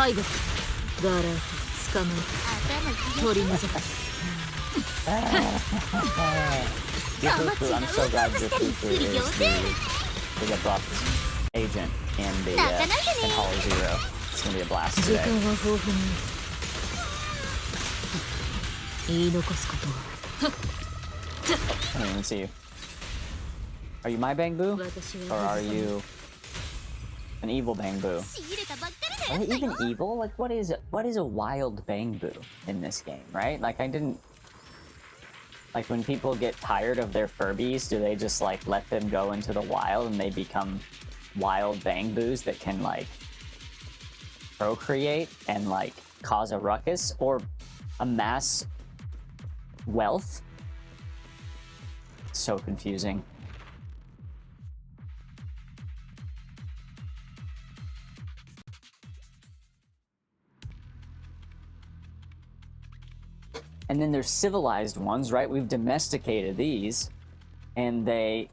I'm so glad Yufufu is a buffed agent in the in Hollow Zero. It's gonna be a blast today. I don't even see you. Are you my Bangboo? Or are you an evil Bangboo? Are they even evil? Like, what is a wild Bangboo in this game, right? Like, I didn't... Like, when people get tired of their Furbies, do they just, like, let them go into the wild and they become wild Bangboos that can, like, procreate and, like, cause a ruckus or amass wealth? So confusing. And then there's civilized ones, right? We've domesticated these, and they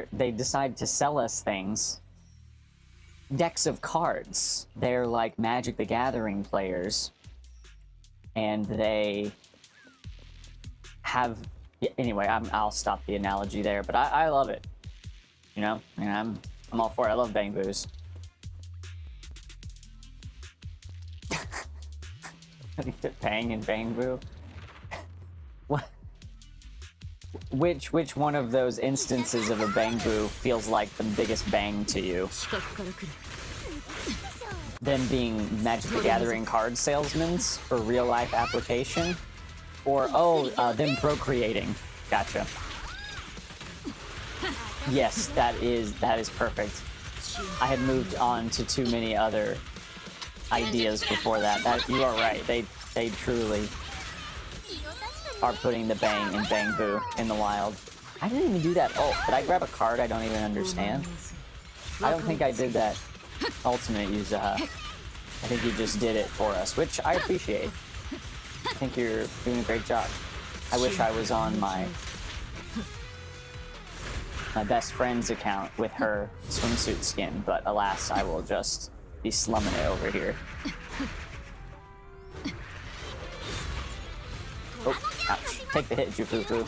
decide to sell us things. Decks of cards. They're like Magic the Gathering players, and they have... Anyway, I'll stop the analogy there, but I love it. You know, I mean, I'm all for it. I love Bangboos. Bang and Bangboo. What? Which one of those instances of a Bangboo feels like the biggest bang to you? Them being Magic the Gathering card salesmen for real life application, or them procreating. Gotcha. Yes, that is perfect. I had moved on to too many other ideas before that. You are right. They truly are putting the Bang in Bangboo in the wild. I didn't even do that. Oh, did I grab a card I don't even understand? I don't think I did that ultimate Yuzuha. I think you just did it for us, which I appreciate. I think you're doing a great job. I wish I was on my best friend's account with her swimsuit skin, but alas, I will just be slumming it over here. Oh, ouch. Take the hit, Yufufu.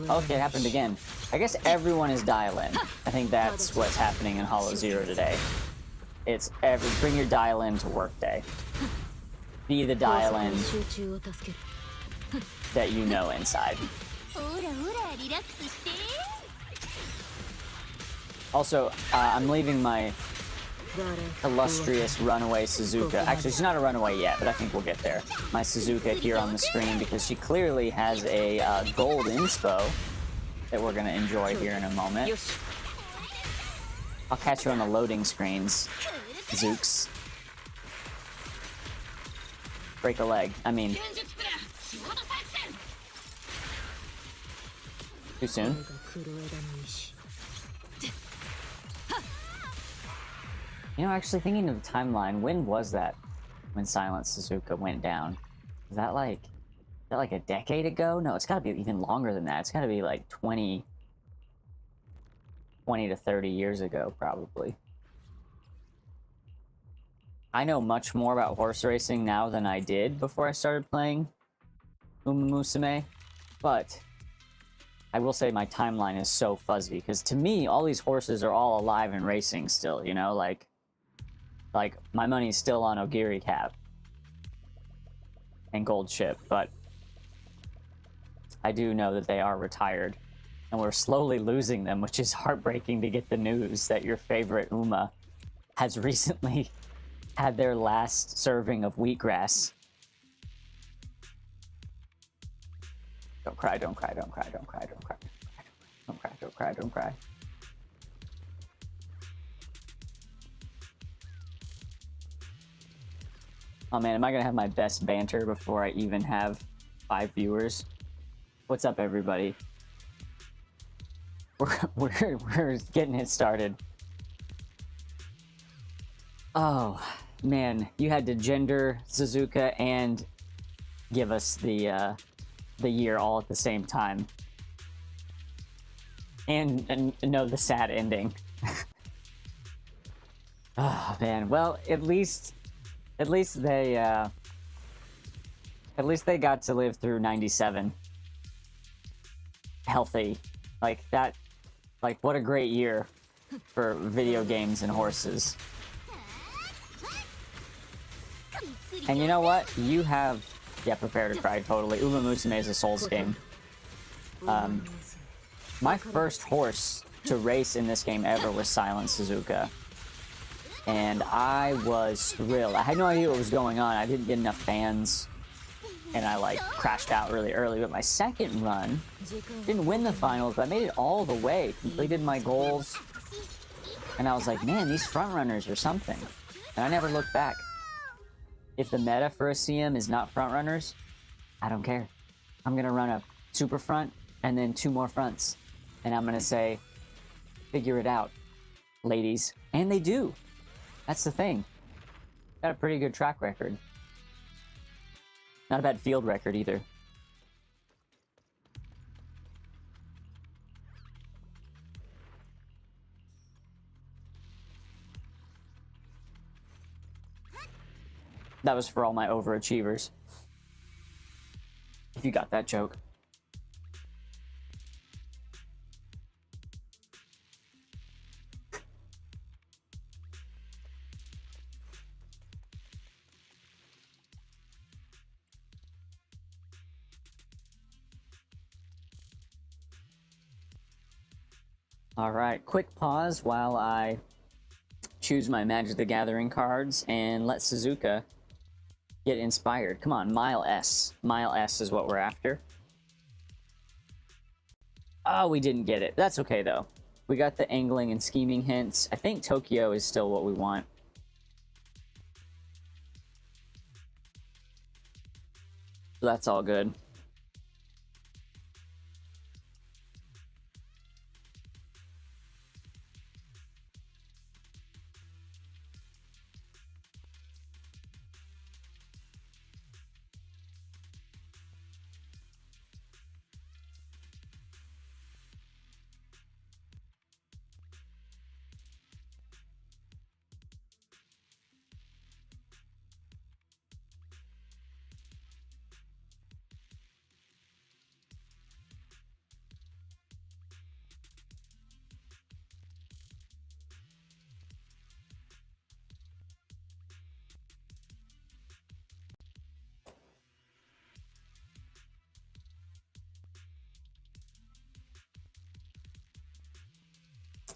Okay, it happened again. I guess everyone is dial-in. I think that's what's happening in Hollow Zero today. It's bring your dial-in to work day. Be the dial-in that you know inside. Also, I'm leaving my illustrious runaway Suzuka. Actually, she's not a runaway yet, but I think we'll get there. My Suzuka here on the screen because she clearly has a gold inspo that we're going to enjoy here in a moment. I'll catch you on the loading screens, Zooks. Break a leg. I mean... Too soon? You know, actually thinking of the timeline, when was that when Silent Suzuka went down? Is that like a decade ago? No, it's gotta be even longer than that. It's gotta be like 20 to 30 years ago, probably. I know much more about horse racing now than I did before I started playing Uma Musume, but I will say my timeline is so fuzzy, because to me, all these horses are all alive and racing still, you know? Like my money's still on Ogiri Cap and Gold Ship, but I do know that they are retired, and we're slowly losing them, which is heartbreaking to get the news that your favorite Uma has recently had their last serving of wheatgrass. Don't cry, don't cry, don't cry, don't cry, don't cry. Don't cry, don't cry, don't cry. Oh man, am I gonna have my best banter before I even have 5 viewers? What's up, everybody? We're getting it started. Oh, man. You had to gender Suzuka and give us the year all at the same time. And know the sad ending. Oh, man. Well, at least they got to live through 97. Healthy. Like, that... Like, what a great year for video games and horses. And you know what? You have... Yeah, Prepare to Cry, totally. Uma Musume is a Souls game. My first horse to race in this game ever was Silent Suzuka. And I was thrilled. I had no idea what was going on. I didn't get enough fans. And I, like, crashed out really early. But my second run, didn't win the finals, but I made it all the way. Completed my goals. And I was like, man, these front runners are something. And I never looked back. If the meta for a CM is not front runners, I don't care. I'm gonna run a super front and then 2 more fronts. And I'm gonna say, figure it out, ladies. And they do. That's the thing. Got a pretty good track record. Not a bad field record either. That was for all my overachievers. If you got that joke. Alright, quick pause while I choose my Magic the Gathering cards and let Suzuka get inspired. Come on, Mile S. Mile S is what we're after. Oh, we didn't get it. That's okay, though. We got the angling and scheming hints. I think Tokyo is still what we want. So that's all good.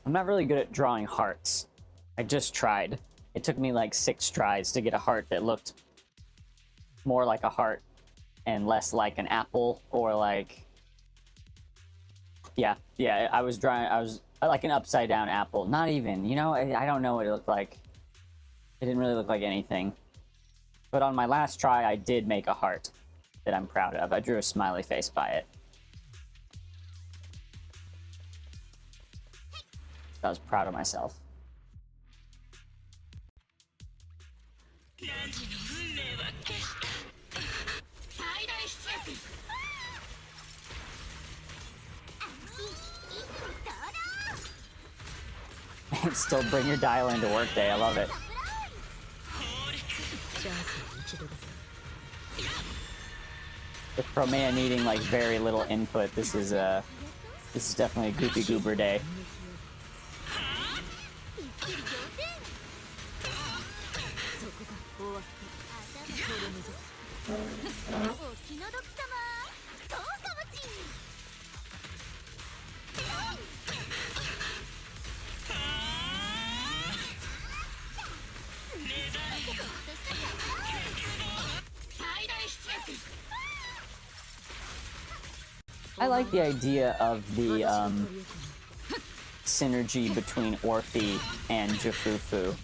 I'm not really good at drawing hearts. I just tried. It took me like 6 tries to get a heart that looked more like a heart and less like an apple or like... Yeah, I was drawing... I was like an upside down apple. Not even, you know? I don't know what it looked like. It didn't really look like anything. But on my last try, I did make a heart that I'm proud of. I drew a smiley face by it. I was proud of myself. And still bring your dial into workday. I love it. With Promea needing like very little input, this is definitely a goopy goober day. I like the idea of the synergy between Orphe and Jufufu.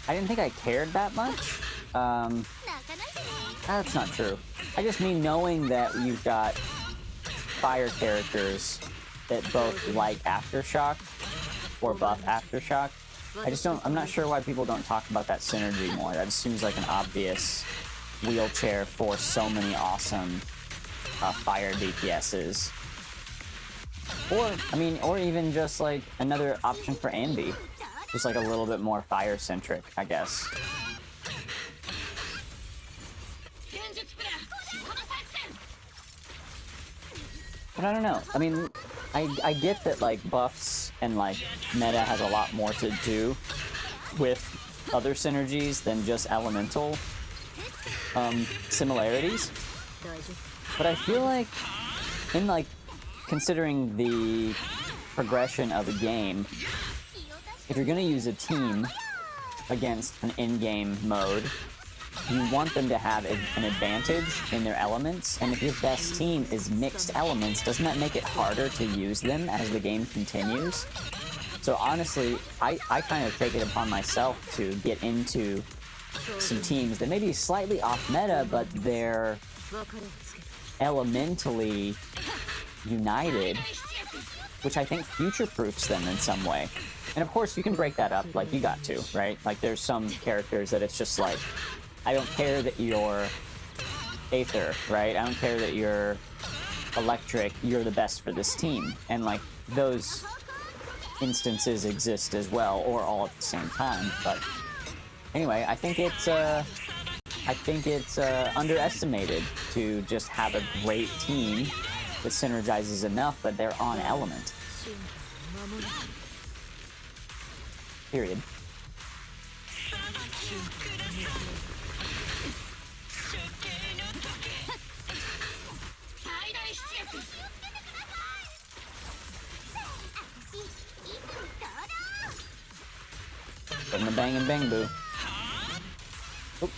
I didn't think I cared that much. That's not true. I just mean knowing that you've got fire characters that both like Aftershock or buff Aftershock. I'm not sure why people don't talk about that synergy more. That just seems like an obvious wheelchair for so many awesome fire DPSs. Or even just like another option for Anby. Just like a little bit more fire-centric, I guess. But I don't know. I mean, I get that like buffs and like meta has a lot more to do with other synergies than just elemental similarities. But I feel like in like considering the progression of a game, if you're gonna use a team against an in-game mode, you want them to have an advantage in their elements, and if your best team is mixed elements, doesn't that make it harder to use them as the game continues? So honestly, I kind of take it upon myself to get into some teams that may be slightly off meta, but they're elementally united, which I think future-proofs them in some way. And of course, you can break that up, like you got to, right? Like there's some characters that it's just like, I don't care that you're Aether, right? I don't care that you're Electric, you're the best for this team. And like, those instances exist as well, or all at the same time. But anyway, I think it's underestimated to just have a great team that synergizes enough that they're on element. Period. Put in the bang and bang boo. Oop.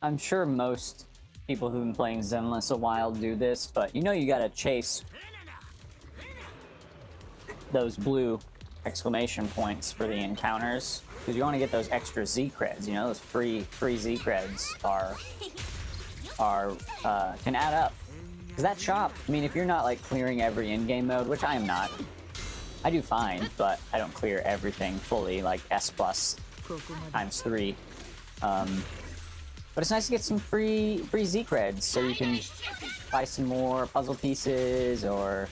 I'm sure most people who've been playing Zenless a while do this, but you know you gotta chase those blue exclamation points for the encounters, because you want to get those extra Z creds. You know, those free Z creds can add up. Because that shop, I mean, if you're not like clearing every in-game mode, which I am not, I do fine, but I don't clear everything fully, like S plus times 3. But it's nice to get some free Z creds, so you can buy some more puzzle pieces or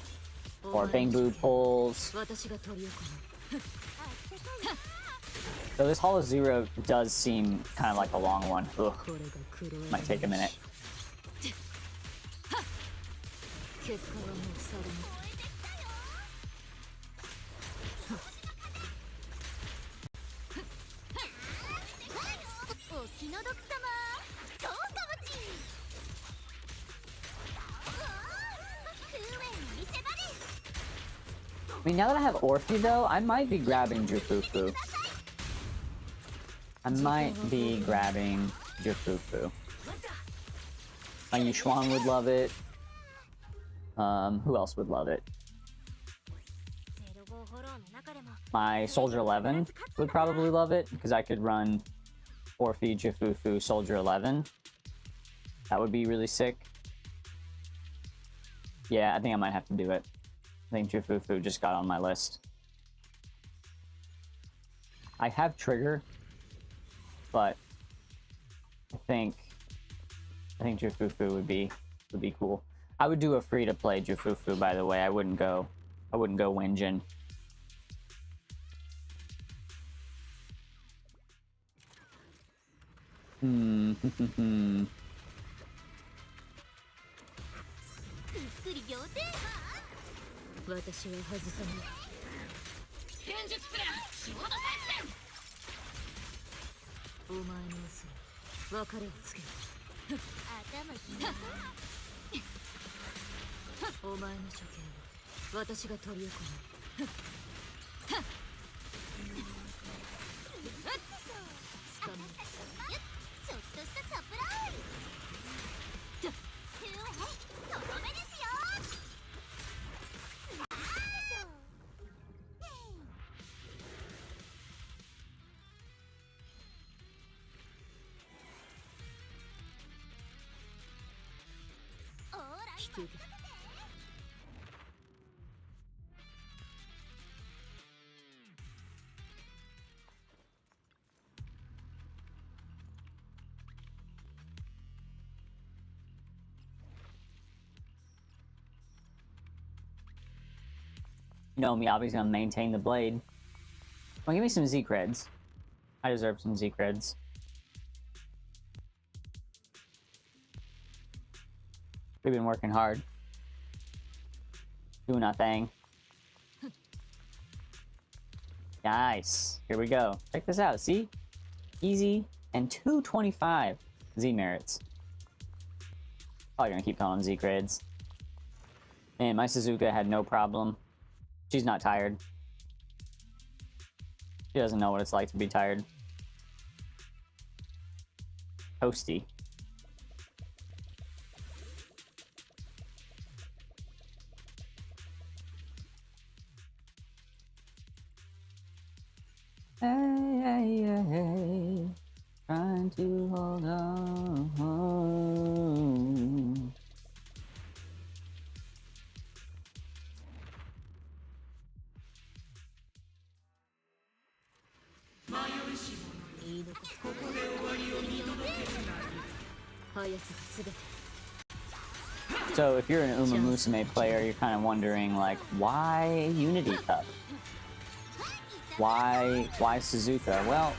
or Bangbu pulls. So this Hollow Zero does seem kind of like a long one. Ugh. Might take a minute. I mean, now that I have Orphe though, I might be grabbing Jufufu. I might be grabbing Jufufu. My Yushuang would love it. Who else would love it? My Soldier 11 would probably love it, because I could run Orphe, Jufufu, Soldier 11. That would be really sick. Yeah, I think I might have to do it. I think Jufufu just got on my list. I have Trigger, but I think Jufufu would be cool. I would do a free to play Jufufu, by the way. I wouldn't go Wenjin. Hmm. 私は外さない戦術プラン仕事作戦お前の明日に別れをつける頭きなお前の処刑を私が取り行うつかめちょっとしたサプライズとどめですよ You know, Miyabi's gonna maintain the blade. Well, give me some Z creds. I deserve some Z creds. We've been working hard. Doing our thing. Nice. Here we go. Check this out. See? Easy and 225 Z merits. Probably gonna keep calling Z creds. Man, my Suzuka had no problem. She's not tired. She doesn't know what it's like to be tired. Toasty. Hey, hey, hey, hey. Trying to hold on. So if you're an Uma Musume player, you're kind of wondering, like, why Unity Cup? Why Suzuka? Well,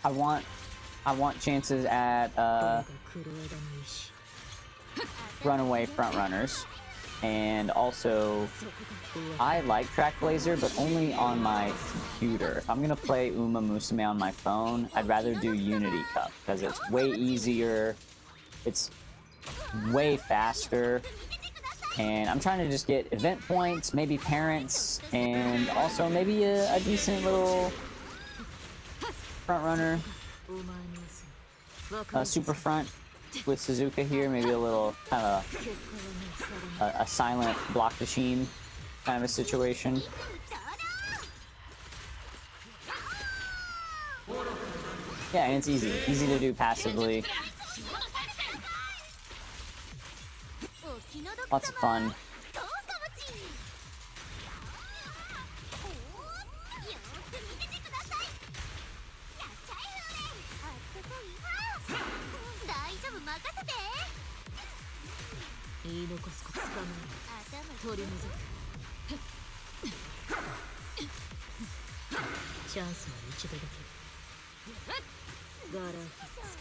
I want chances at runaway frontrunners, and also I like Trackblazer, but only on my computer. If I'm gonna play Uma Musume on my phone, I'd rather do Unity Cup because it's way easier, it's way faster, and I'm trying to just get event points, maybe parents, and also maybe a decent little frontrunner, super front with Suzuka here, maybe a little kind of a silent block the sheen kind of a situation. Yeah, and it's easy to do passively. Lots of fun. 見残すこと捕まえ取り除くチャンスは一度だけガラキ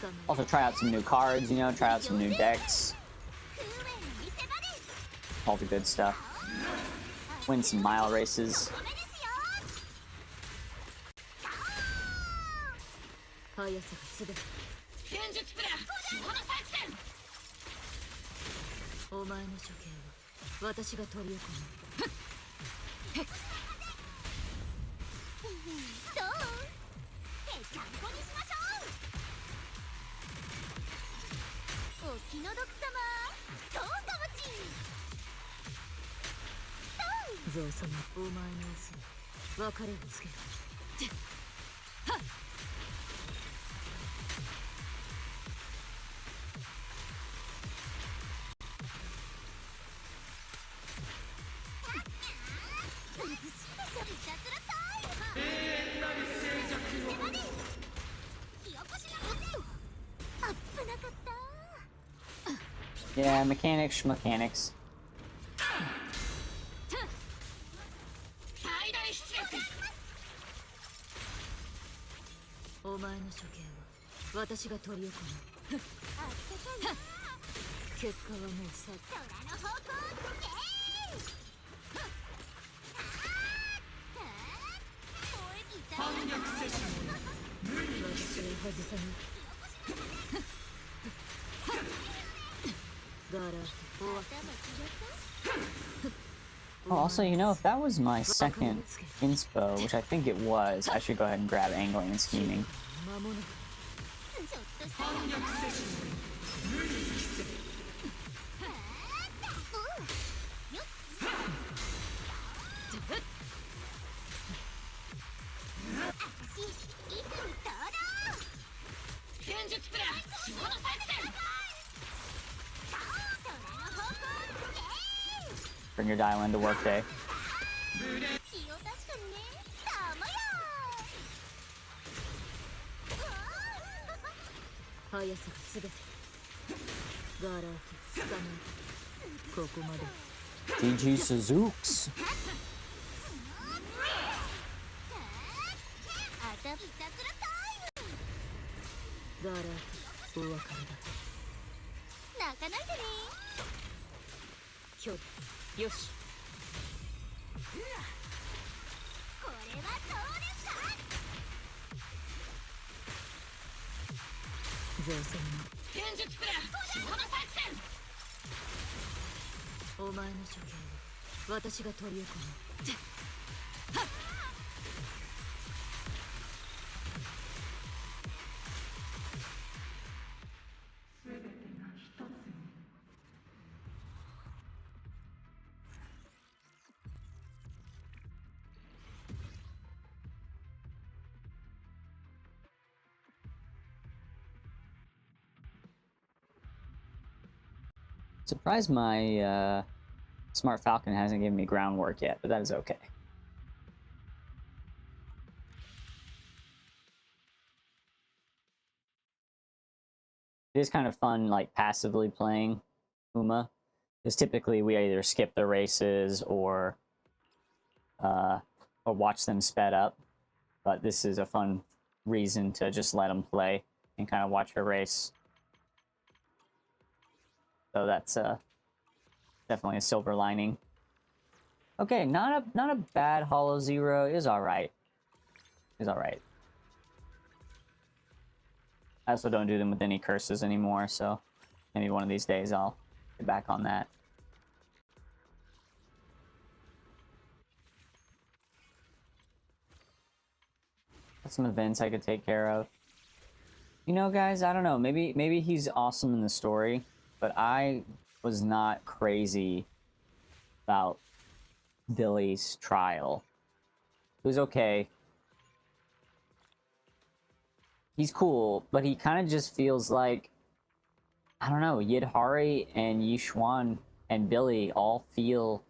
捕ま Also try out some new cards, you know, try out some new decks. All the good stuff. Win some mile races. 速さがすべて戦術プラン主砲の作戦お前の処刑は私が取り行うどう？ぺちゃんこにしましょう。お気の毒様、どうかもち。ゾウ様お前のオスに別れをつけるはっ涼しいでしょ。いたずらタイム。火起こしなさいよ。危なかった。 Yeah, mechanics, mechanics. 最大出力お前の処刑は私が取り行うあったかいな。結果はもうさ虎の方向へ。私は外さないガラ終わった Oh, also, you know, if that was my second inspo, which I think it was, I should go ahead and grab Angling and Scheming. 間もなくちょっとした戦術プラン主砲の作戦 Bring your dial into workday. 気を確かにね。たまや速さがすべてガラキ捕まえここまで GG Suzukes. あたいたずらタイム。ガラキお別れだ泣かないでね。今日よしこれはどうですか。ゾウさんの戦術プラン主砲の作戦お前の処刑を私が取り行うはっ Surprised my Smart Falcon hasn't given me groundwork yet, but that is okay. It is kind of fun, like, passively playing Uma, because typically we either skip the races or watch them sped up, but this is a fun reason to just let them play and kind of watch her race. So that's definitely a silver lining. Okay, not a bad Hollow Zero. Is alright. Is alright. I also don't do them with any curses anymore, so maybe one of these days I'll get back on that. Got some events I could take care of. You know, guys, I don't know. Maybe he's awesome in the story, but I was not crazy about Billy's trial. It was okay. He's cool, but he kind of just feels like, I don't know, Yidhari and Yishuan and Billy all feel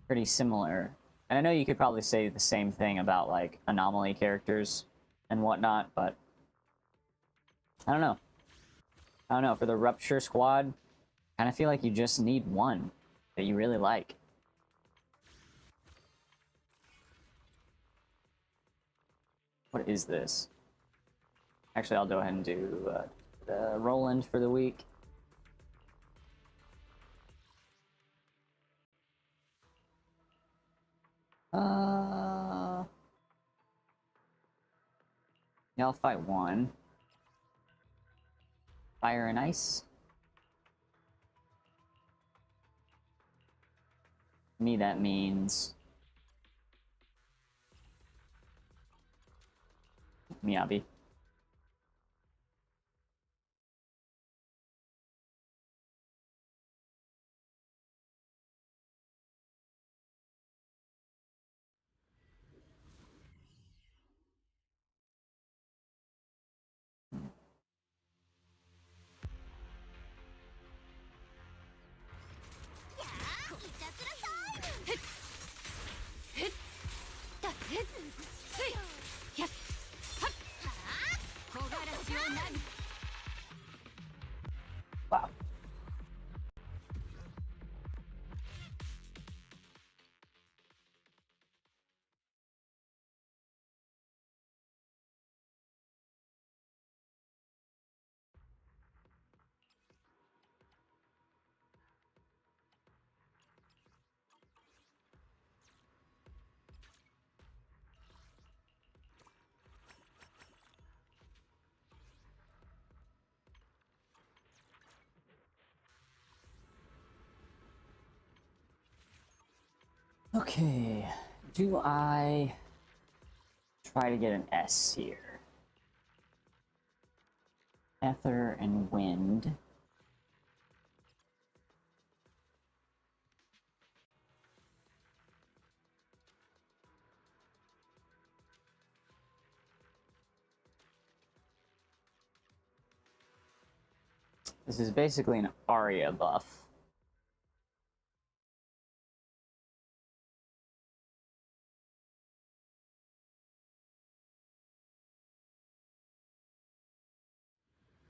pretty similar. And I know you could probably say the same thing about, like, Anomaly characters and whatnot, but I don't know. I don't know, for the Rupture Squad, Kind of feel like you just need one that you really like. What is this? Actually, I'll go ahead and do the Roland for the week. Yeah, I'll fight one. Fire and ice. To me, that means Miyabi. Wow. Okay, do I try to get an S here? Ether and wind. This is basically an Arya buff.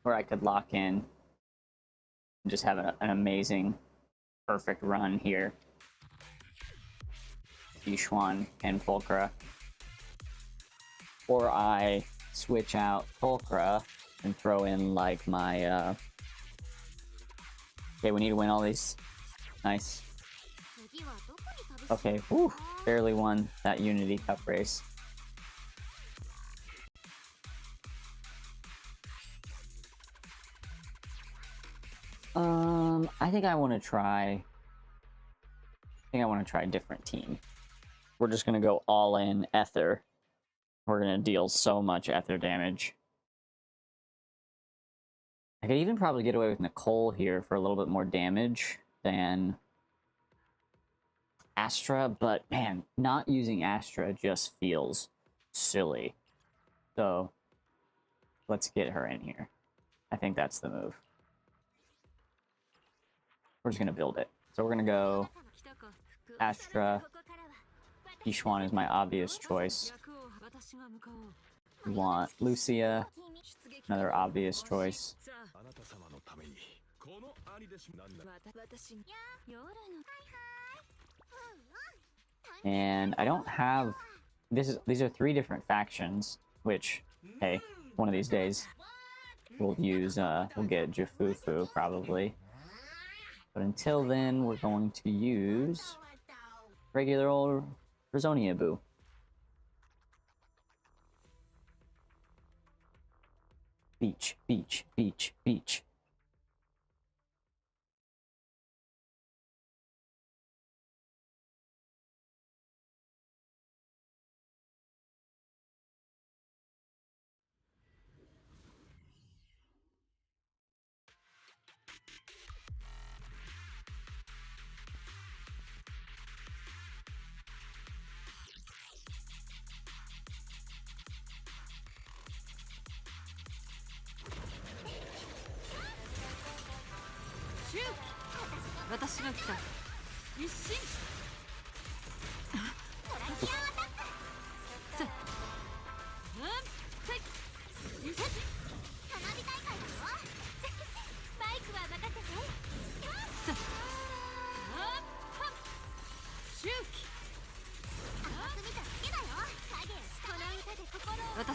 Where I could lock in and just have an amazing, perfect run here. Yishuan and Pulchra. Or I switch out Pulchra and throw in like my okay, we need to win all these. Nice. Okay, whew, barely won that Unity Cup race. I think I want to try a different team. We're just gonna go all in Ether. We're gonna deal so much Ether damage. I could even probably get away with Nicole here for a little bit more damage than Astra, but man, not using Astra just feels silly. So let's get her in here. I think that's the move. We're just gonna build it. So we're gonna go Astra. Yishuan is my obvious choice. We want Lucia, another obvious choice. And I don't have these are 3 different factions, which, hey, one of these days we'll use we'll get Jifufu probably. But until then, we're going to use regular old Rizonia Boo. Beach, beach, beach, beach.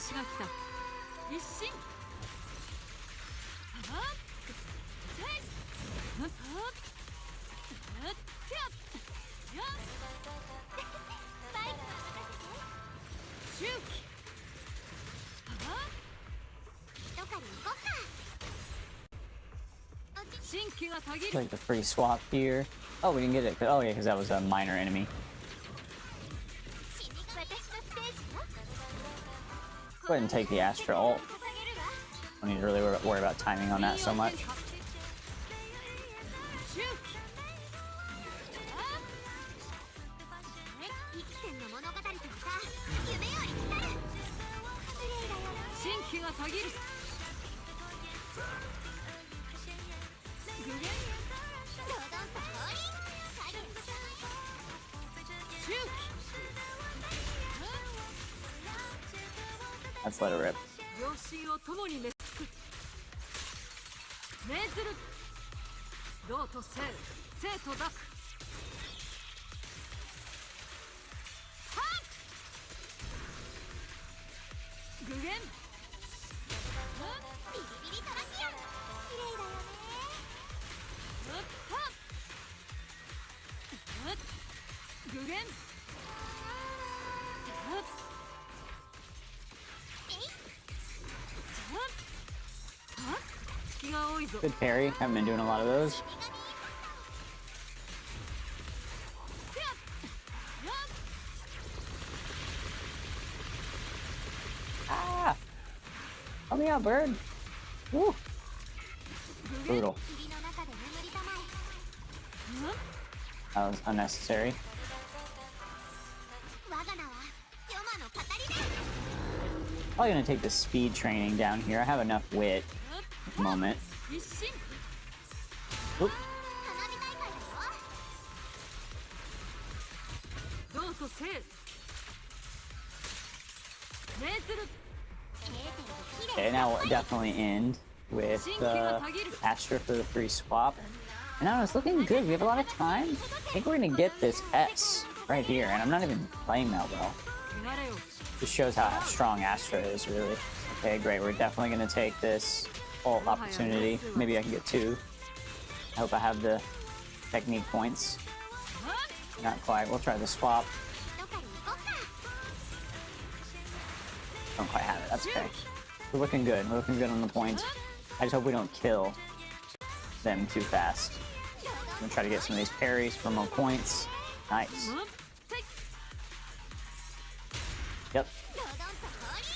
私が来た。一心。周期。どかに行こっか。 神経がたぎる。 Like the free swap here. Oh, we didn't get it. Oh yeah, because that was a minor enemy. 私のステージよ。 Go ahead and take the Astra ult. 捧げるわ。 Don't need to really worry about timing on that so much. 周期。幾千の物語とか夢より来たる。綺麗だよね。神経がたぎる。グレン。ドドンと降臨。影。周期。 Let's let it rip. 両親を共に滅す。命ずる。道と生、生と濁。具現。ビリビリトラキアン。綺麗だよね。具現。隙が多いぞ。 Good parry. Haven't been doing a lot of those. Ah! Help me out, bird. Woo! Brutal. 霧の中で眠りたまえ。 That was unnecessary. 我が名はヨマの語りだ。 Probably gonna take the speed training down here. I have enough wit at the moment. 一心。 Oop. 花火大会だよ。道と生。命ずる。 Okay, now we'll definitely end with Astra for the free swap. And now it's looking good. We have a lot of time. I think we're gonna get this S right here, and I'm not even playing that well. 汚れを。 Just shows how strong Astra is, really. Okay, great. We're definitely gonna take this ult opportunity. Maybe I can get 2. I hope I have the technique points. Not quite. We'll try the swap. どかに行こっか。 Don't quite have it. That's okay. We're looking good. We're looking good on the points. I just hope we don't kill them too fast. I'm gonna try to get some of these parries for more points. Nice. Yep. ドドンと降臨。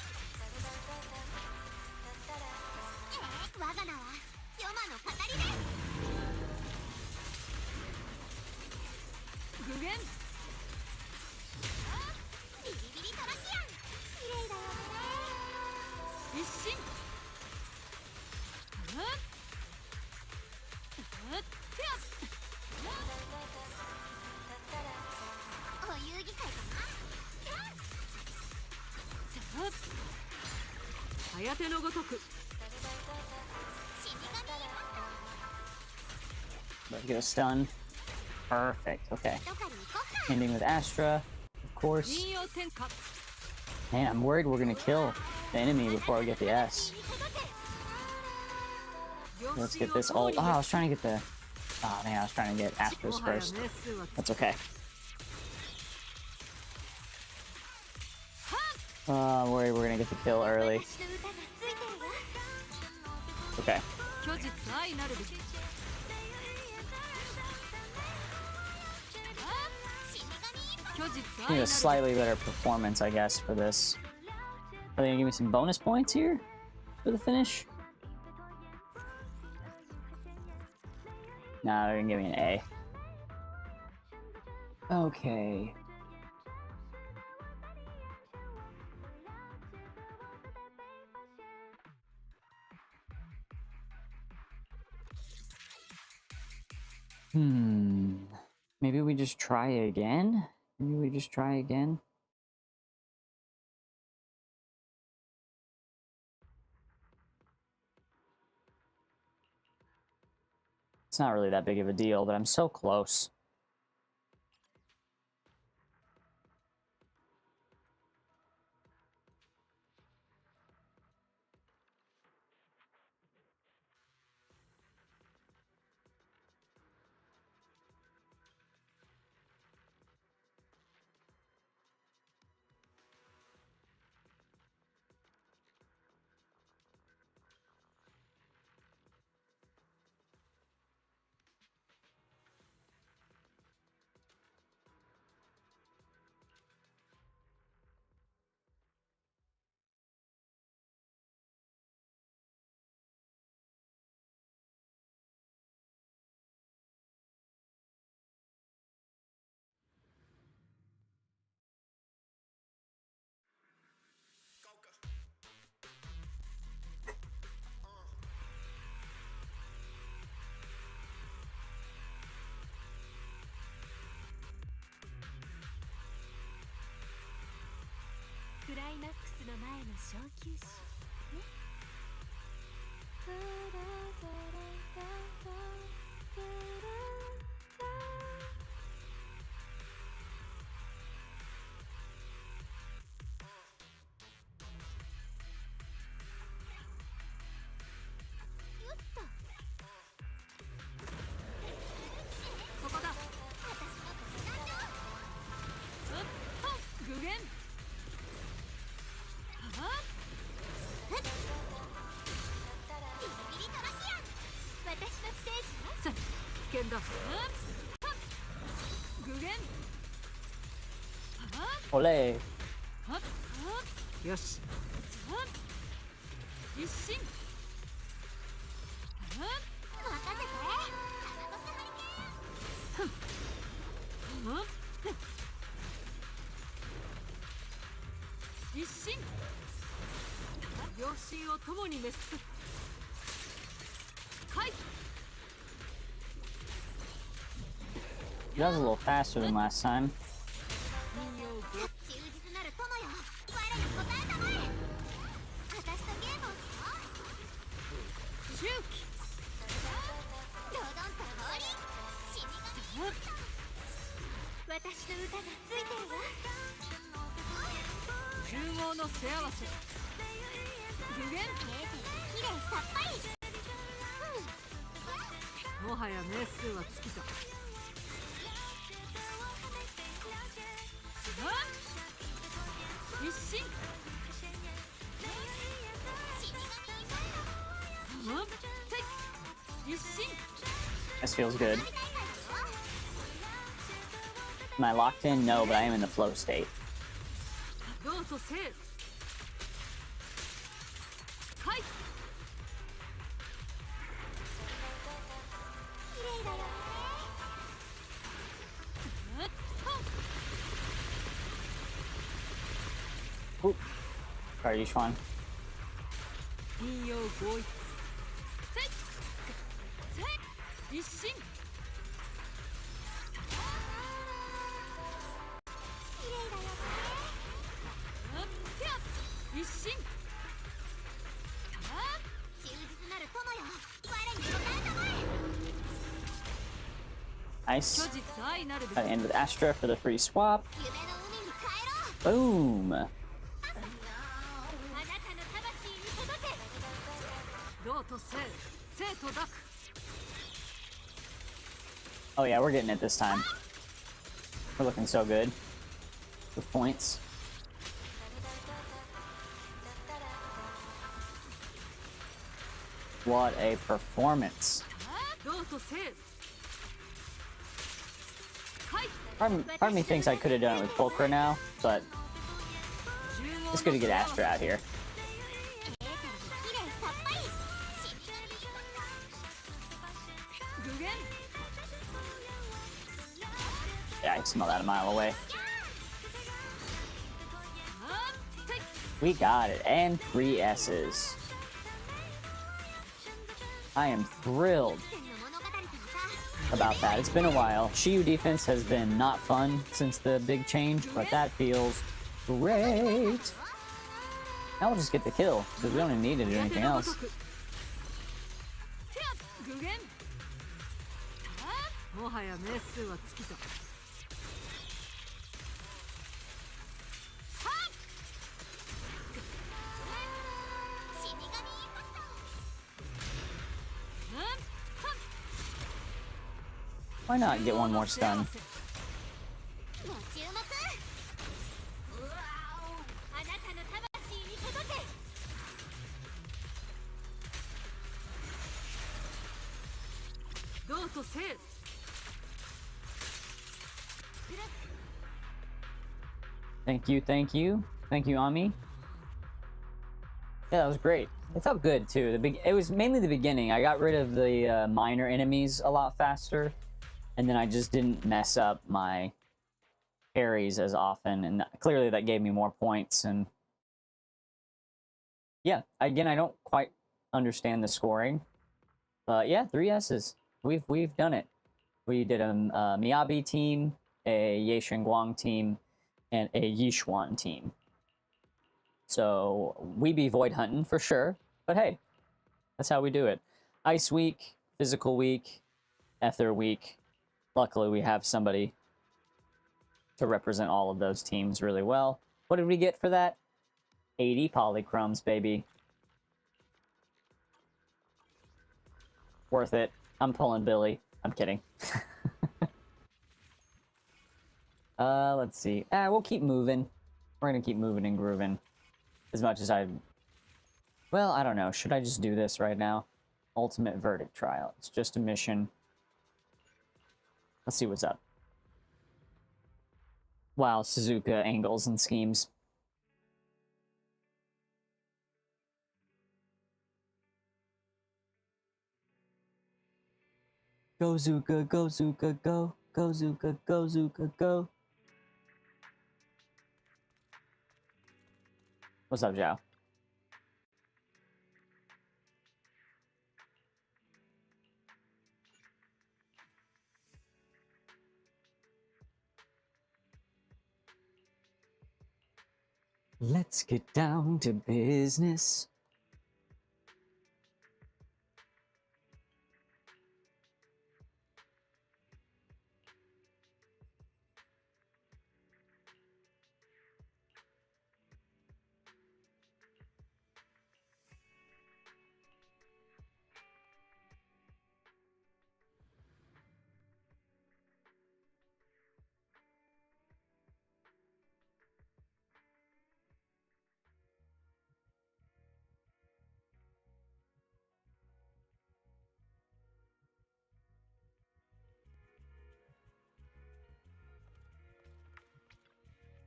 我が名はヨマの語りだ。 具現。ビリビリトラキアン。綺麗だよね。一心。お遊戯会かな。はやてのごとく。死神ハン Let's get a stun. Perfect. Okay. ター。どかに行こっか。 Ending with Astra, of course. 民謡天下。 Man, I'm worried we're gonna kill the enemy before we get the S. Let's get this ult. Oh, I was trying to get the... Oh man, I was trying to get Astra's first. That's okay. I'm worried we're gonna get the kill early. 私の歌がついてるわ。 Okay. 虚実愛なるべき。虚実 Need 愛な a る slightly better performance, I guess, for this. Are they gonna give me some bonus points here for the finish? Nah, they're gonna give me an A. Okay. Maybe we just try again? Maybe we just try again? It's not really that big of a deal, but I'm so close. クスの前の小休止ね。よっとここだ。私の独壇場。具現。はあ。ビリビリトラキアン。私のステージはさ危険だ。具現。Ole. よし。一心。任せて。タナトスハリケーン。一心。両親を共に滅す。はい。 That was a little faster than last time. 忠実なる友よ。我に答えたまえ。私とゲームをしよう。周期。ドドンと降臨。死神。私の歌がついてるわ。融合の背合わせ。具現。きれいさっぱり。もはや名数は尽きた。一心。一心。 This feels good. Am I locked in? No, but I am in the flow state. どうとせい。はい。きれいだよね。Oop. Sorry, Yishuan. 陰陽合一。せい。せい。一心。きれいだよね。一心。忠実なる友よ。我に答えたまえ。Nice. 虚実愛なるべ Gotta end with Astra for the free swap. 夢の海に帰ろう。 Boom. あなたの魂に届け。どうとせい。生と濁。 Oh yeah, we're getting it this time. We're looking so good. With points. What a performance. どうとせい。はい。 Part of me thinks I could have done it with Pulchra now, but it's good to get Astra out here. きれいさっぱり。死神。具現。 Yeah, I can smell that a mile away. せい。 We got it, and 3 S's. I am thrilled 戦の物語とかさ。 about that. It's been a while. Shiyu defense has been not fun since the big change, but that feels great. Now we'll just get the kill, because we don't even need to do anything else. 具現。もはや名数は尽きた。死神インパクト。 Why not get one more stun? ご注目。あなたの魂に届け。どうとせい。 Thank you, thank you. Thank you, Ami. Yeah, that was great. It felt good, too. It was mainly the beginning. I got rid of the minor enemies a lot faster, and then I just didn't mess up my parries as often, and clearly that gave me more points, and yeah, again, I don't quite understand the scoring, but yeah, 3 S's. We've done it. We did a Miyabi team, a Ye Shenguang team, and a Yishuan team. So we be void hunting for sure. But hey, that's how we do it. Ice week, physical week, ether week. Luckily, we have somebody to represent all of those teams really well. What did we get for that? 80 polychromes, baby. Worth it. I'm pulling Billy. I'm kidding. Let's see. We'll keep moving. We're gonna keep moving and grooving. As much as I... Well, I don't know. Should I just do this right now? Ultimate verdict trial. It's just a mission. Let's see what's up. Wow, Suzuka angles and schemes. Go Zuka, go Zuka, go. Go Zuka, go Zuka, go. What's up, Zhao? Let's get down to business.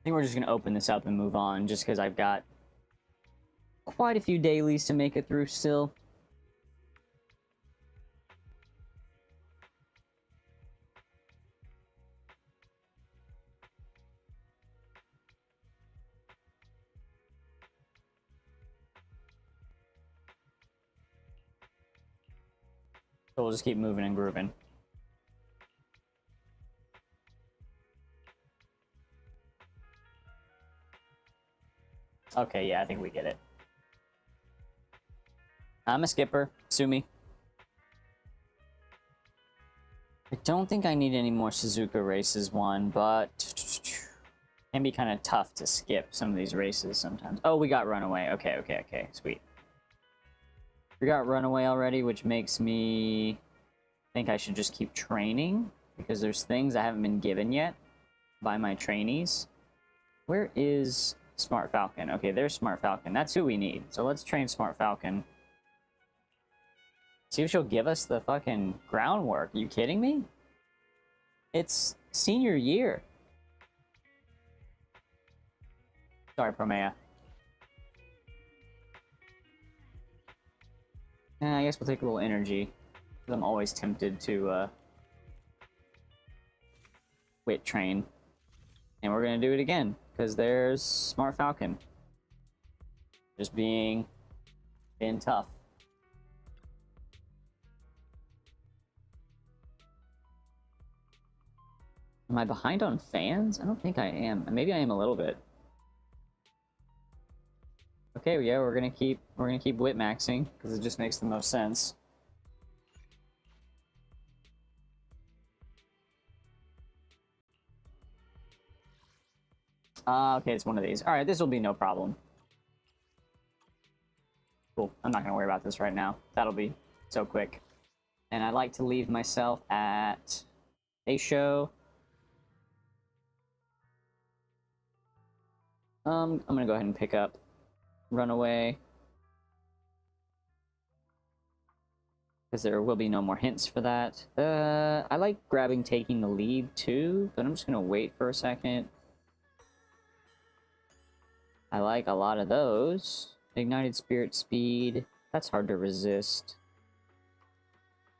I think we're just going to open this up and move on, just because I've got quite a few dailies to make it through still. So we'll just keep moving and grooving. Okay, yeah, I think we get it. I'm a skipper. Sue me. I don't think I need any more Suzuka races, but it can be kind of tough to skip some of these races sometimes. Oh, we got Runaway. Okay, sweet. We got Runaway already, which makes me think I should just keep training, because there's things I haven't been given yet by my trainees. Where is Smart Falcon? Okay, there's Smart Falcon. That's who we need. So let's train Smart Falcon. See if she'll give us the fucking groundwork. Are you kidding me? It's senior year. Sorry, Promea. I guess we'll take a little energy. I'm always tempted to wit train. And we're gonna do it again, because there's Smart Falcon. Just being tough. Am I behind on fans? I don't think I am. Maybe I am a little bit. Okay, yeah, we're gonna keep wit maxing, because it just makes the most sense. Okay, it's one of these. Alright, this will be no problem. Cool. I'm not gonna worry about this right now. That'll be so quick. And I like to leave myself at a show. I'm gonna go ahead and pick up Runaway, because there will be no more hints for that. I like grabbing Taking the Lead too, but I'm just gonna wait for a second. I like a lot of those. Ignited Spirit Speed. That's hard to resist.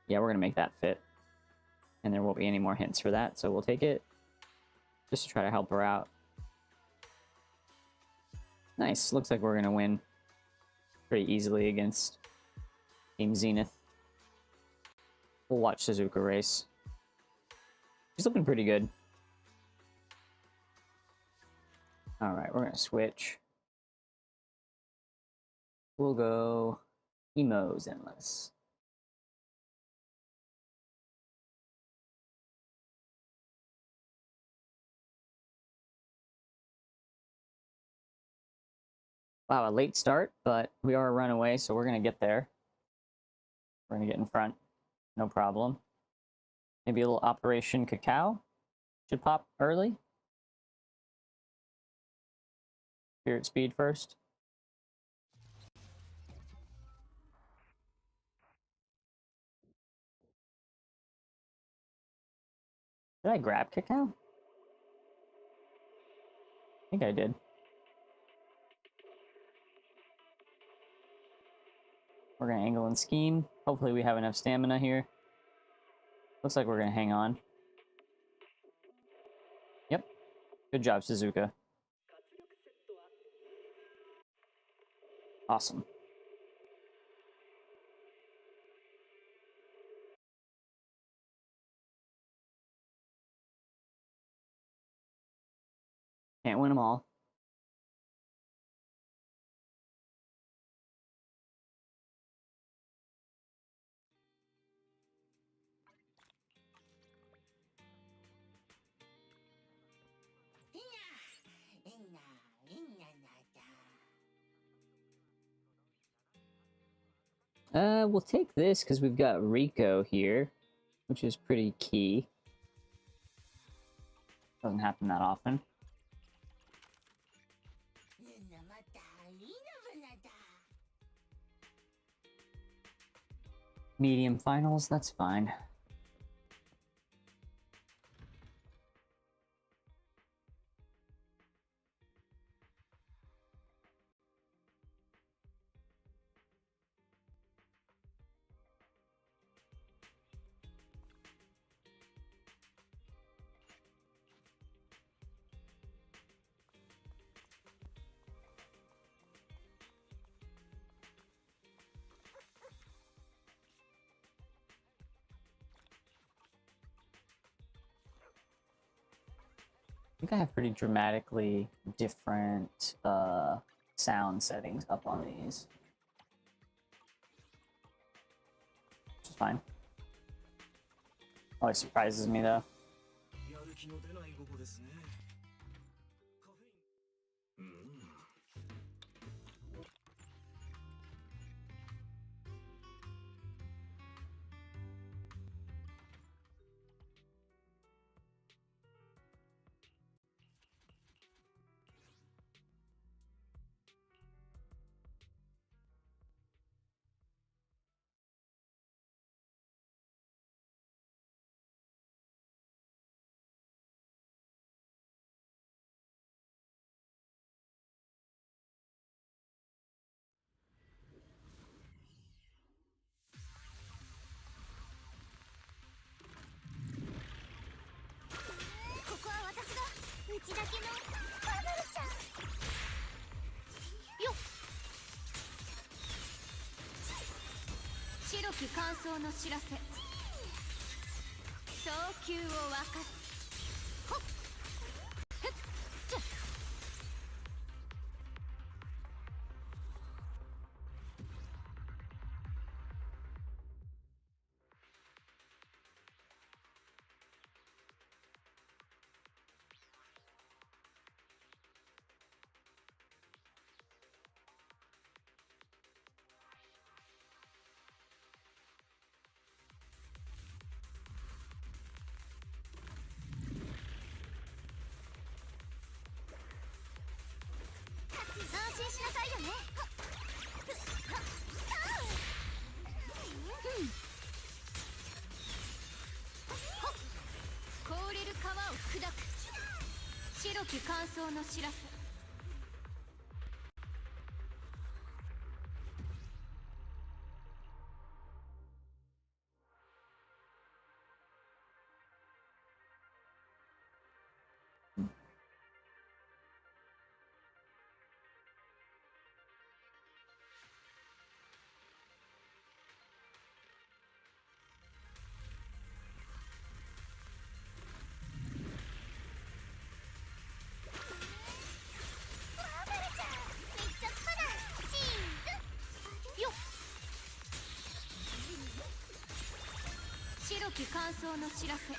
Yeah, we're gonna make that fit. And there won't be any more hints for that, so we'll take it. Just to try to help her out. Nice. Looks like we're gonna win pretty easily against Team Zenith. We'll watch Suzuka race. She's looking pretty good. Alright, we're gonna switch. We'll go Emo's Endless. Wow, a late start, but we are a runaway, so we're going to get there. We're going to get in front. No problem. Maybe a little Operation Cacao should pop early. Spirit Speed first. Did I grab Cacao? I think I did. We're going to angle and scheme. Hopefully we have enough stamina here. Looks like we're going to hang on. Yep. Good job, Suzuka. Awesome. Can't win them all. We'll take this because we've got Rico here, which is pretty key. Doesn't happen that often. Medium finals, that's fine. I think I have pretty dramatically different sound settings up on these. Which is fine. Always surprises me though. 強き乾燥の知らせ。よ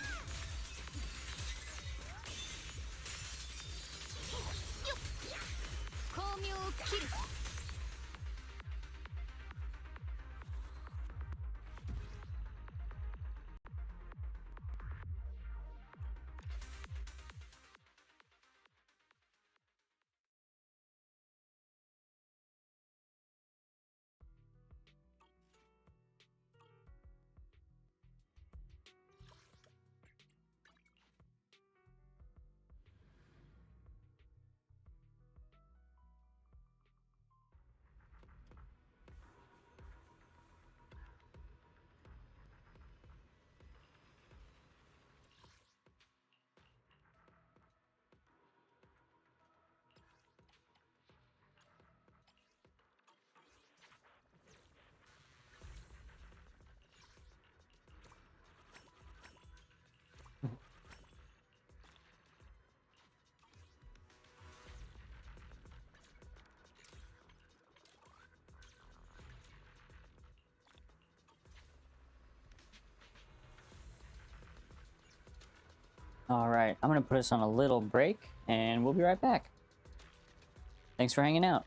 っ、光明を切る。All right, I'm gonna put us on a little break, and we'll be right back. Thanks for hanging out.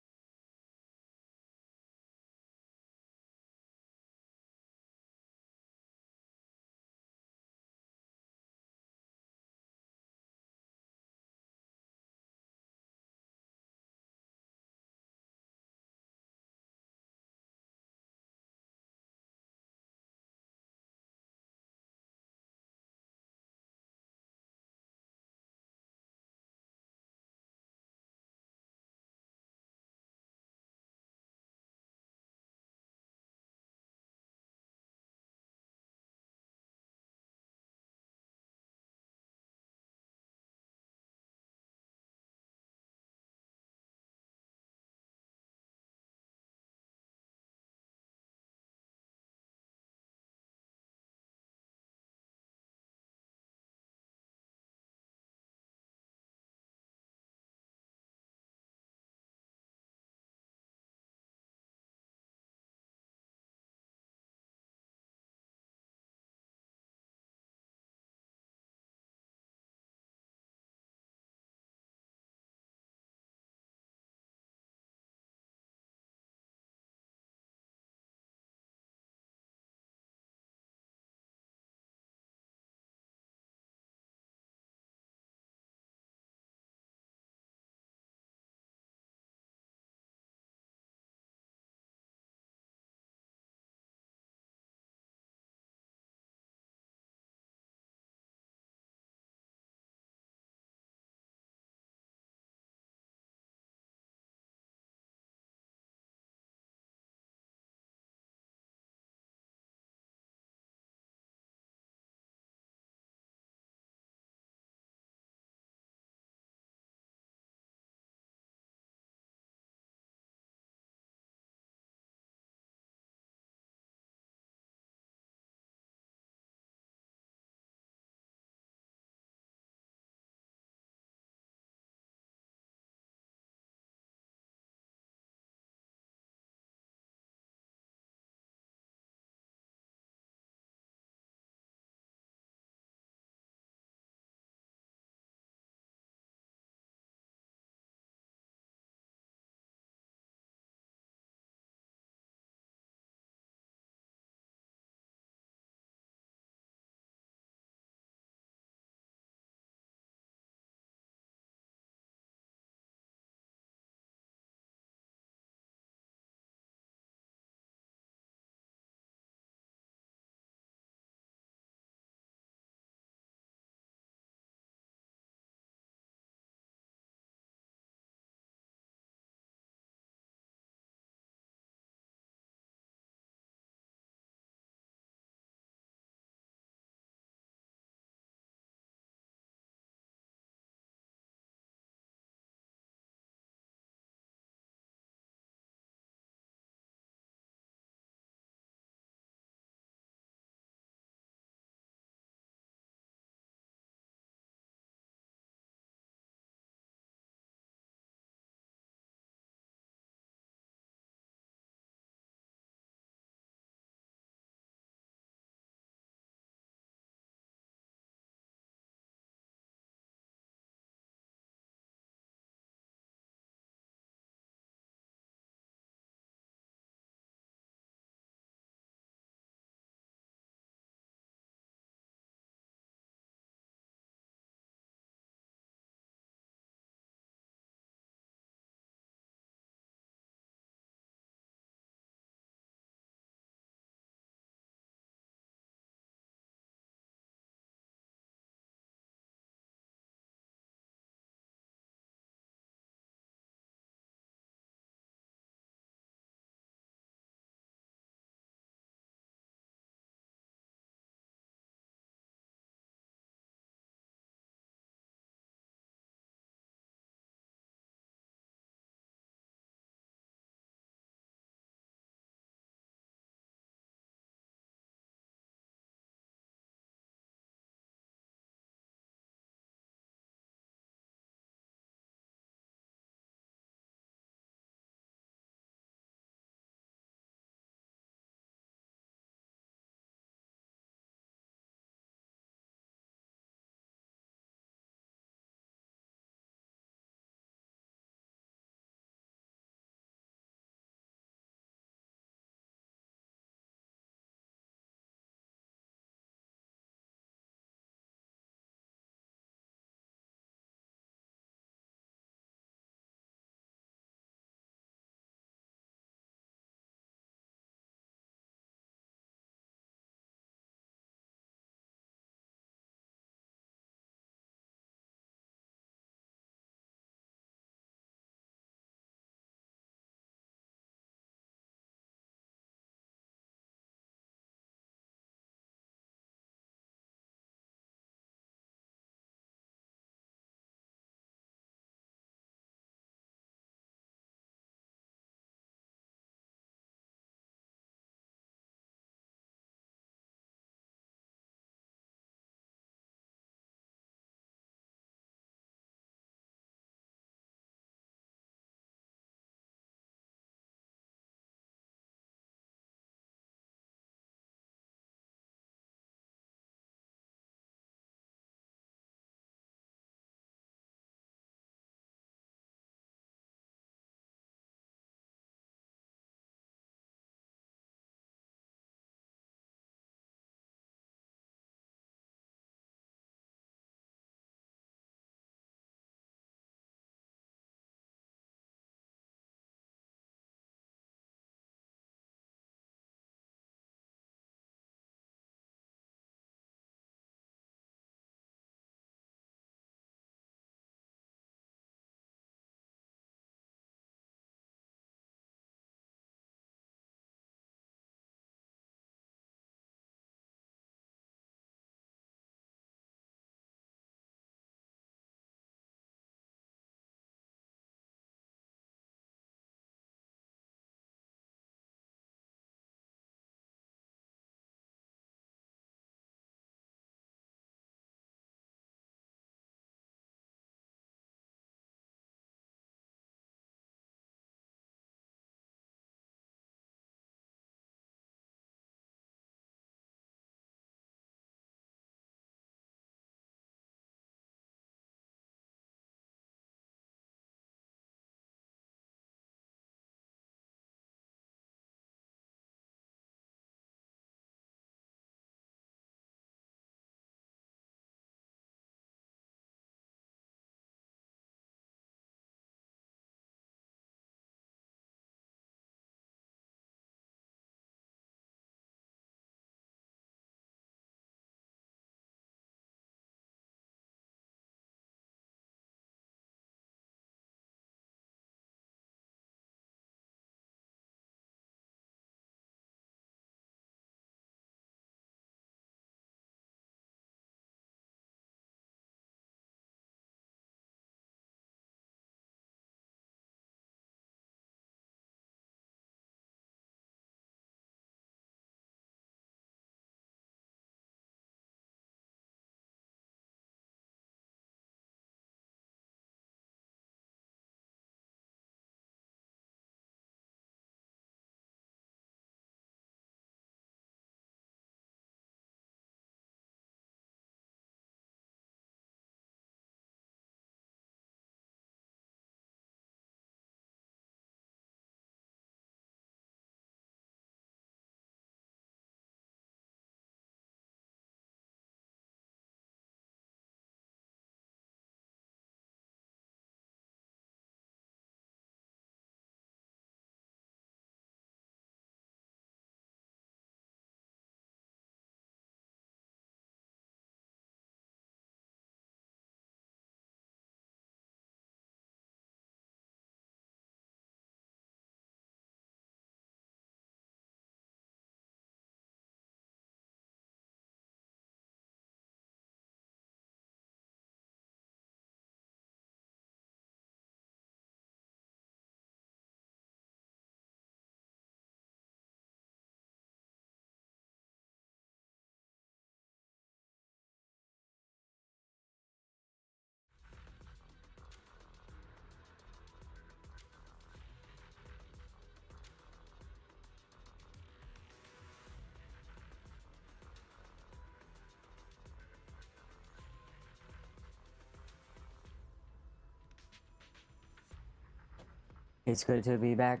It's good to be back.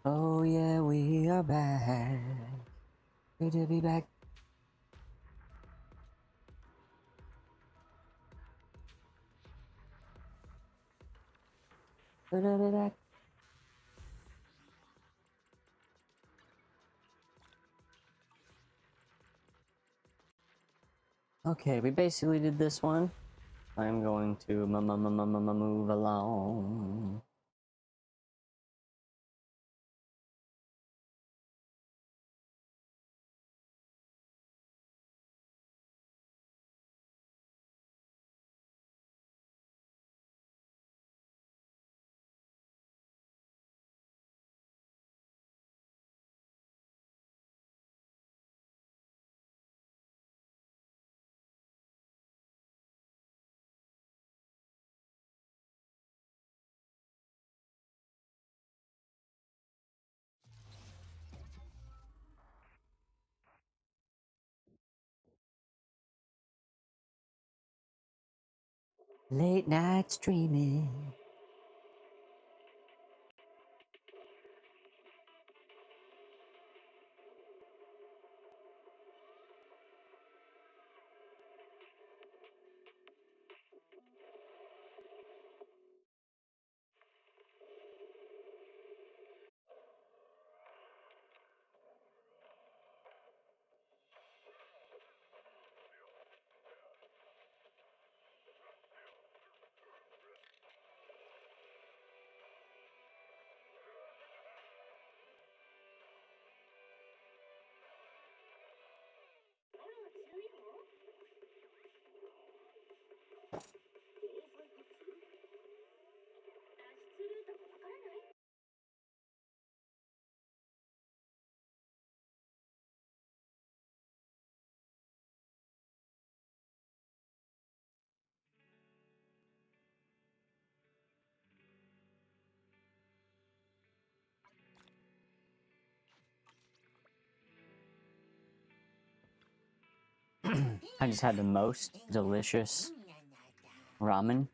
Oh yeah, we are back. Good to be back. Good to be back. Okay, we basically did this one. I'm going to move along. Late night streaming. I just had the most delicious ramen,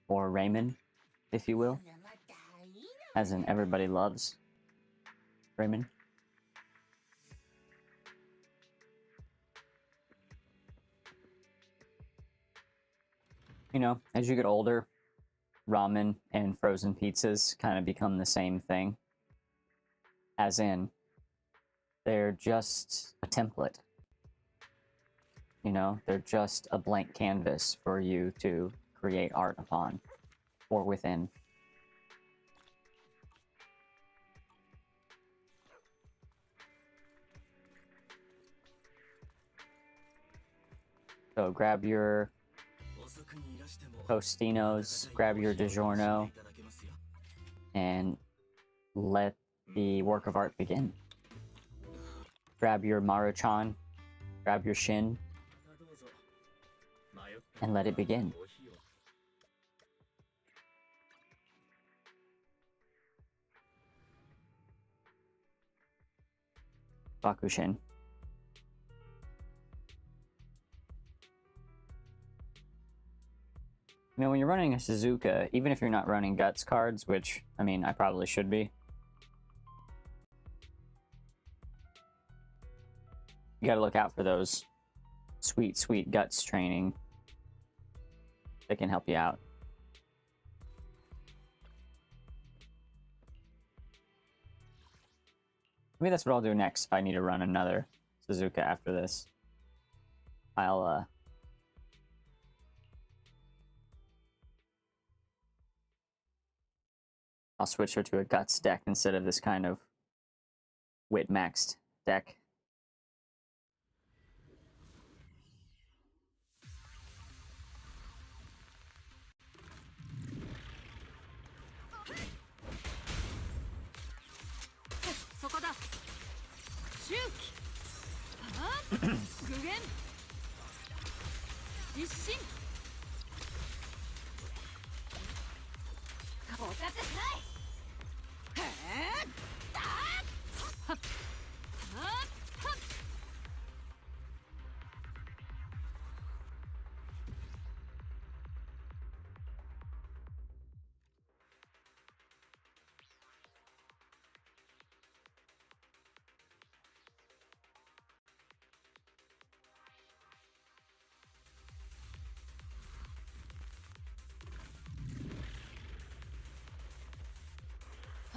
or ramen, if you will, as in everybody loves ramen. You know, as you get older, ramen and frozen pizzas kind of become the same thing. As in, they're just a template. You know, they're just a blank canvas for you to create art upon or within. So grab your Tostinos, grab your DiGiorno, and let the work of art begin. Grab your Maruchan, grab your Shin, and let it begin. Bakushin. I mean, when you're running a Suzuka, even if you're not running Guts cards, which, I mean, I probably should be, you gotta look out for those sweet, sweet Guts training that can help you out. Maybe that's what I'll do next if I need to run another Suzuka after this. I'll switch her to a Guts deck instead of this kind of Wit maxed deck.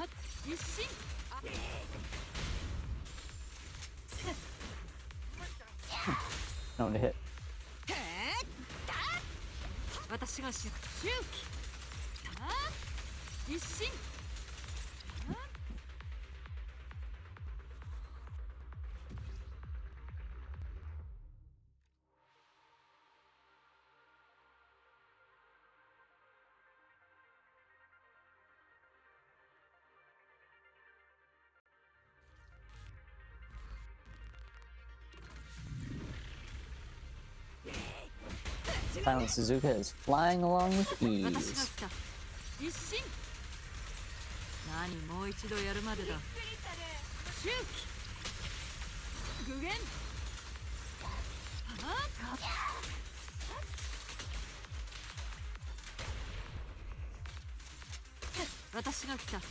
はっ一心あ No one to hit. 私が周期一心 Silent Suzuka is flying along with 私が ease. 来た一心何もう一度やるまでだ周期具現はっ私が来た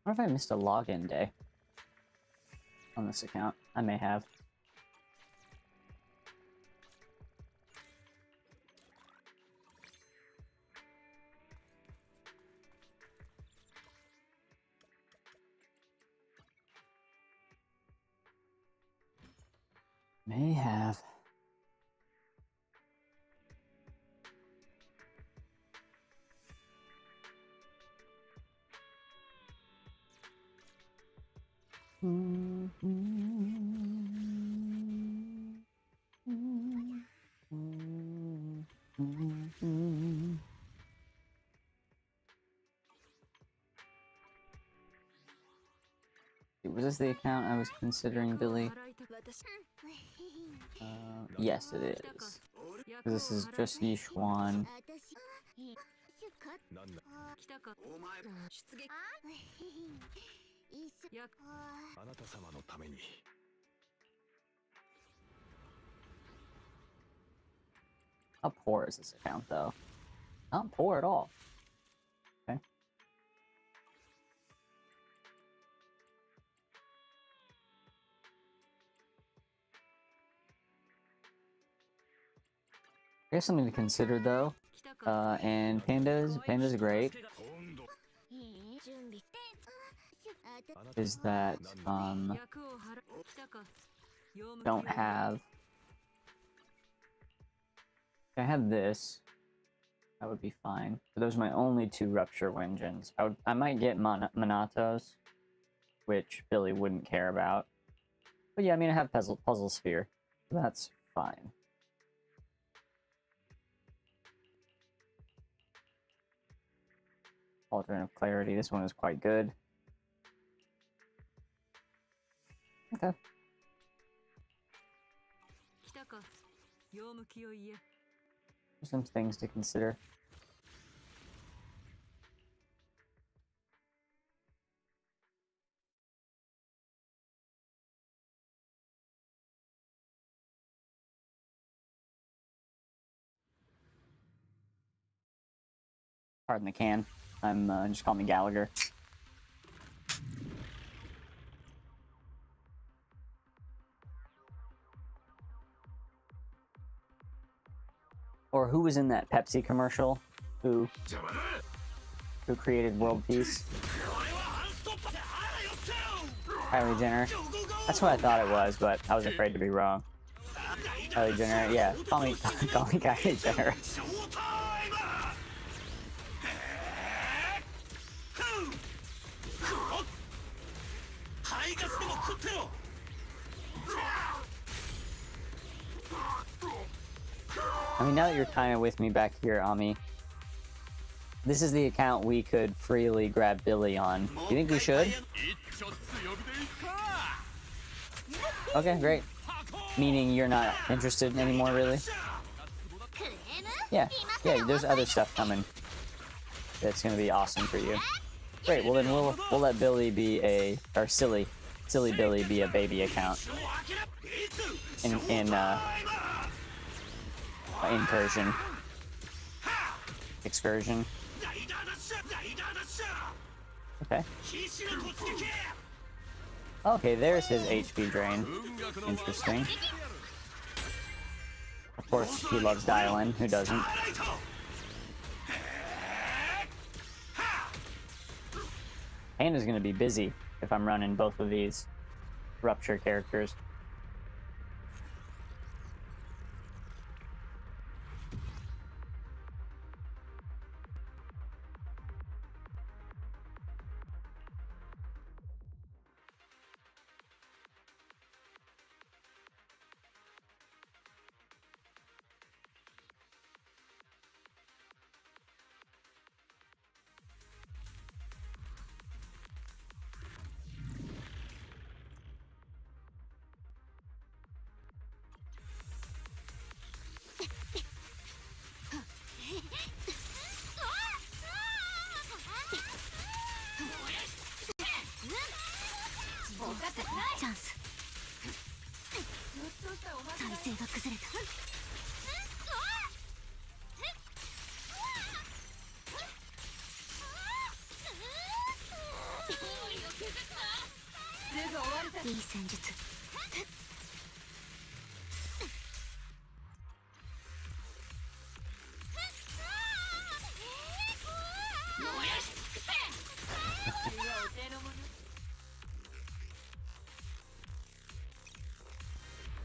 I wonder if I missed a login day on this account. I may have. May have. Was this the account I was considering, Billy? Yes, it is. This is just Yishuan. 来たか出撃やあなた様のために How poor is this account, though? Not poor at all. Okay. Here's something to consider, though. 来たか And pandas are great. 今度 Is that 役を払来たか用務 don't have. If I have this, that would be fine. But those are my only two rupture engines. I might get Monatos, which Billy wouldn't care about. But yeah, I mean, I have puzzle sphere. So that's fine. Cauldron of Clarity. This one is quite good. Okay. 来たか用向きを言え There's some things to consider. Pardon the can. I'm just call me Gallagher. who was in that Pepsi commercial? Who created world peace? Kylie Jenner. That's what I thought it was, but I was afraid to be wrong. Kylie Jenner, yeah. Call me Kylie Jenner. I mean, now that you're kind of with me back here, Ami, this is the account we could freely grab Billy on. Do you think we should? Okay, great. Meaning you're not interested anymore, really? Yeah, there's other stuff coming that's gonna be awesome for you. Great, well then we'll let Billy be or silly Billy be a baby account in excursion. Okay. Okay, there's his HP drain. Interesting. Of course, he loves dial-in. Who doesn't? Panda's gonna be busy if I'm running both of these Rupture characters.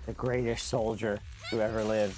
The greatest soldier who ever lived.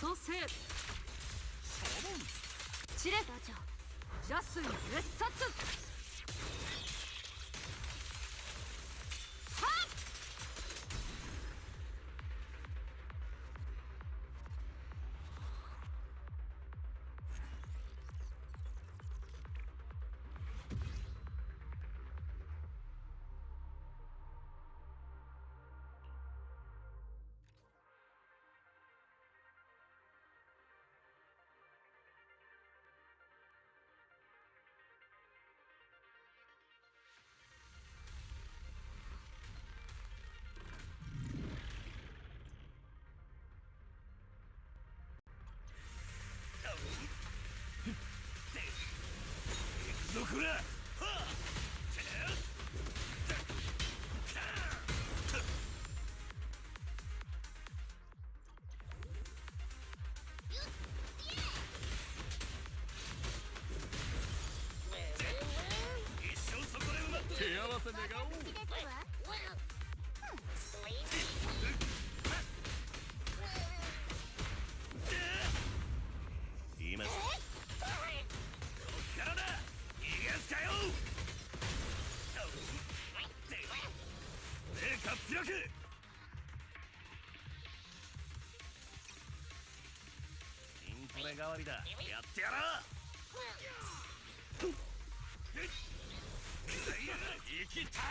蘇生チレ邪水滅殺はっぞこら一生そこで埋まって手合わせ願おうですわ今こっからだ逃がすかよねえかっぴらく筋トレ代わりだやってやら生きたろ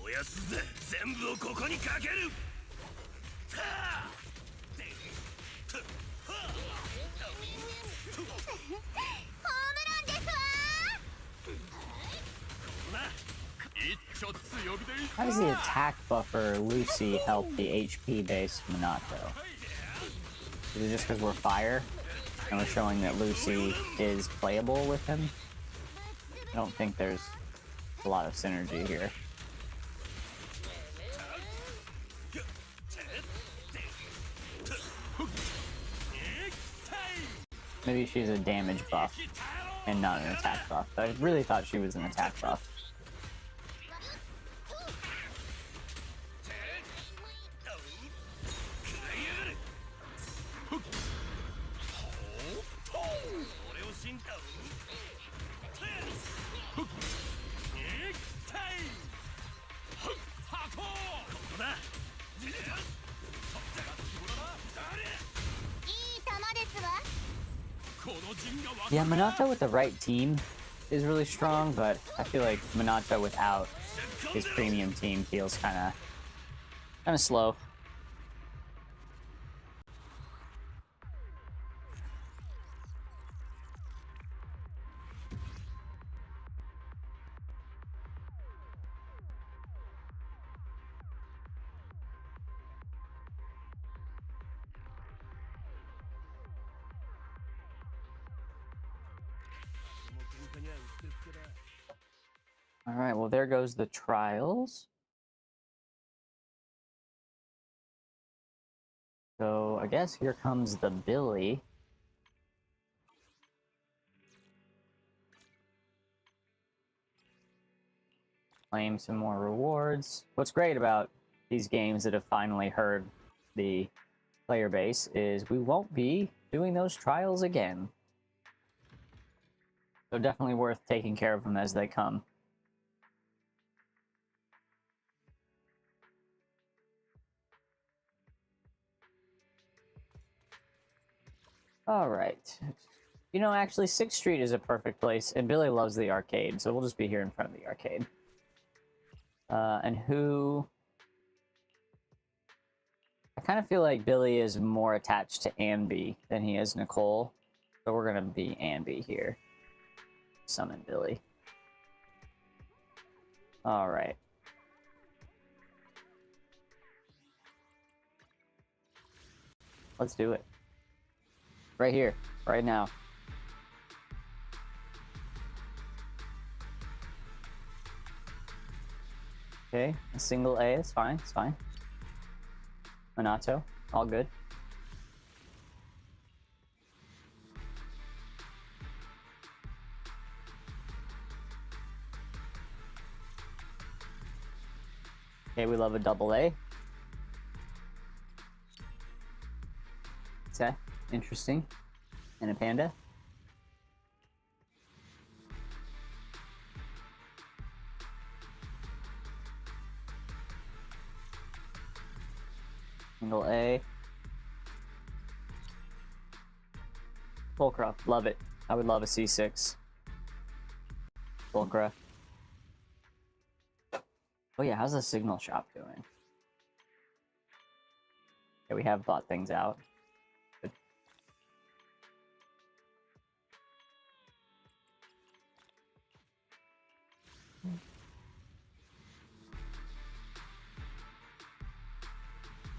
燃やすぜ全部をここにかけるホームランですわ How does the attack buffer Lucy help the HP based Minato? Is it just because we're fire and we're showing that Lucy is playable with him? I don't think there's a lot of synergy here. Maybe she's a damage buff and not an attack buff. I really thought she was an attack buff. Yeah, Minato with the right team is really strong, but I feel like Minato without his premium team feels kind of slow. All right, well, there goes the trials. So I guess here comes the Billy. Claim some more rewards. What's great about these games that have finally heard the player base is we won't be doing those trials again. So definitely worth taking care of them as they come. All right. You know, actually, 6th Street is a perfect place, and Billy loves the arcade, so we'll just be here in front of the arcade. And who... I kind of feel like Billy is more attached to Anby than he is Nicole, so we're gonna be Anby here. Summon Billy. All right. Let's do it. Right here, right now. Okay, a single A is fine, it's fine. Minato. All good. Okay, we love a double A. Okay, interesting. And a panda. Single A. Pulcra, love it. I would love a C6. Pulcra. Oh yeah, how's the signal shop doing? Okay, we have bought things out. Good.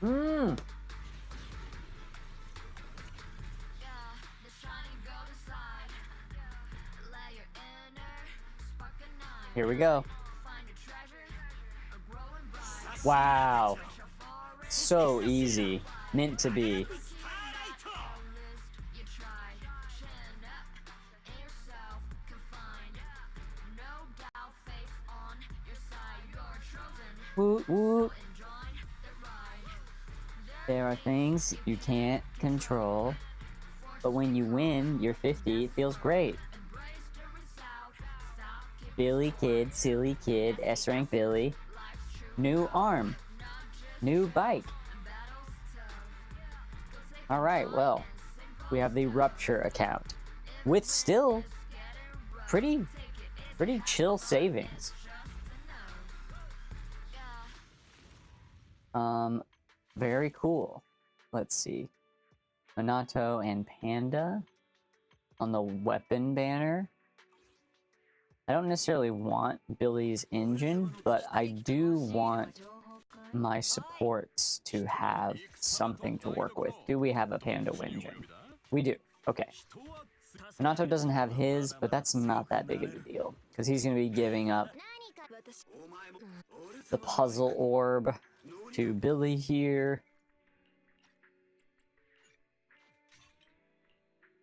Mmm! Here we go. Wow. So easy. Meant to be. Woot woot. There are things you can't control, but when you win your 50, it feels great. Billy Kid, silly kid, S-rank Billy. New arm. New bike. Alright, well, we have the Rupture account. With still pretty chill savings. Very cool. Let's see. Minato and Panda on the weapon banner. I don't necessarily want Billy's engine, but I do want my supports to have something to work with. Do we have a Panda engine? We do. Okay. Minato doesn't have his, but that's not that big of a deal, because he's going to be giving up the puzzle orb to Billy here.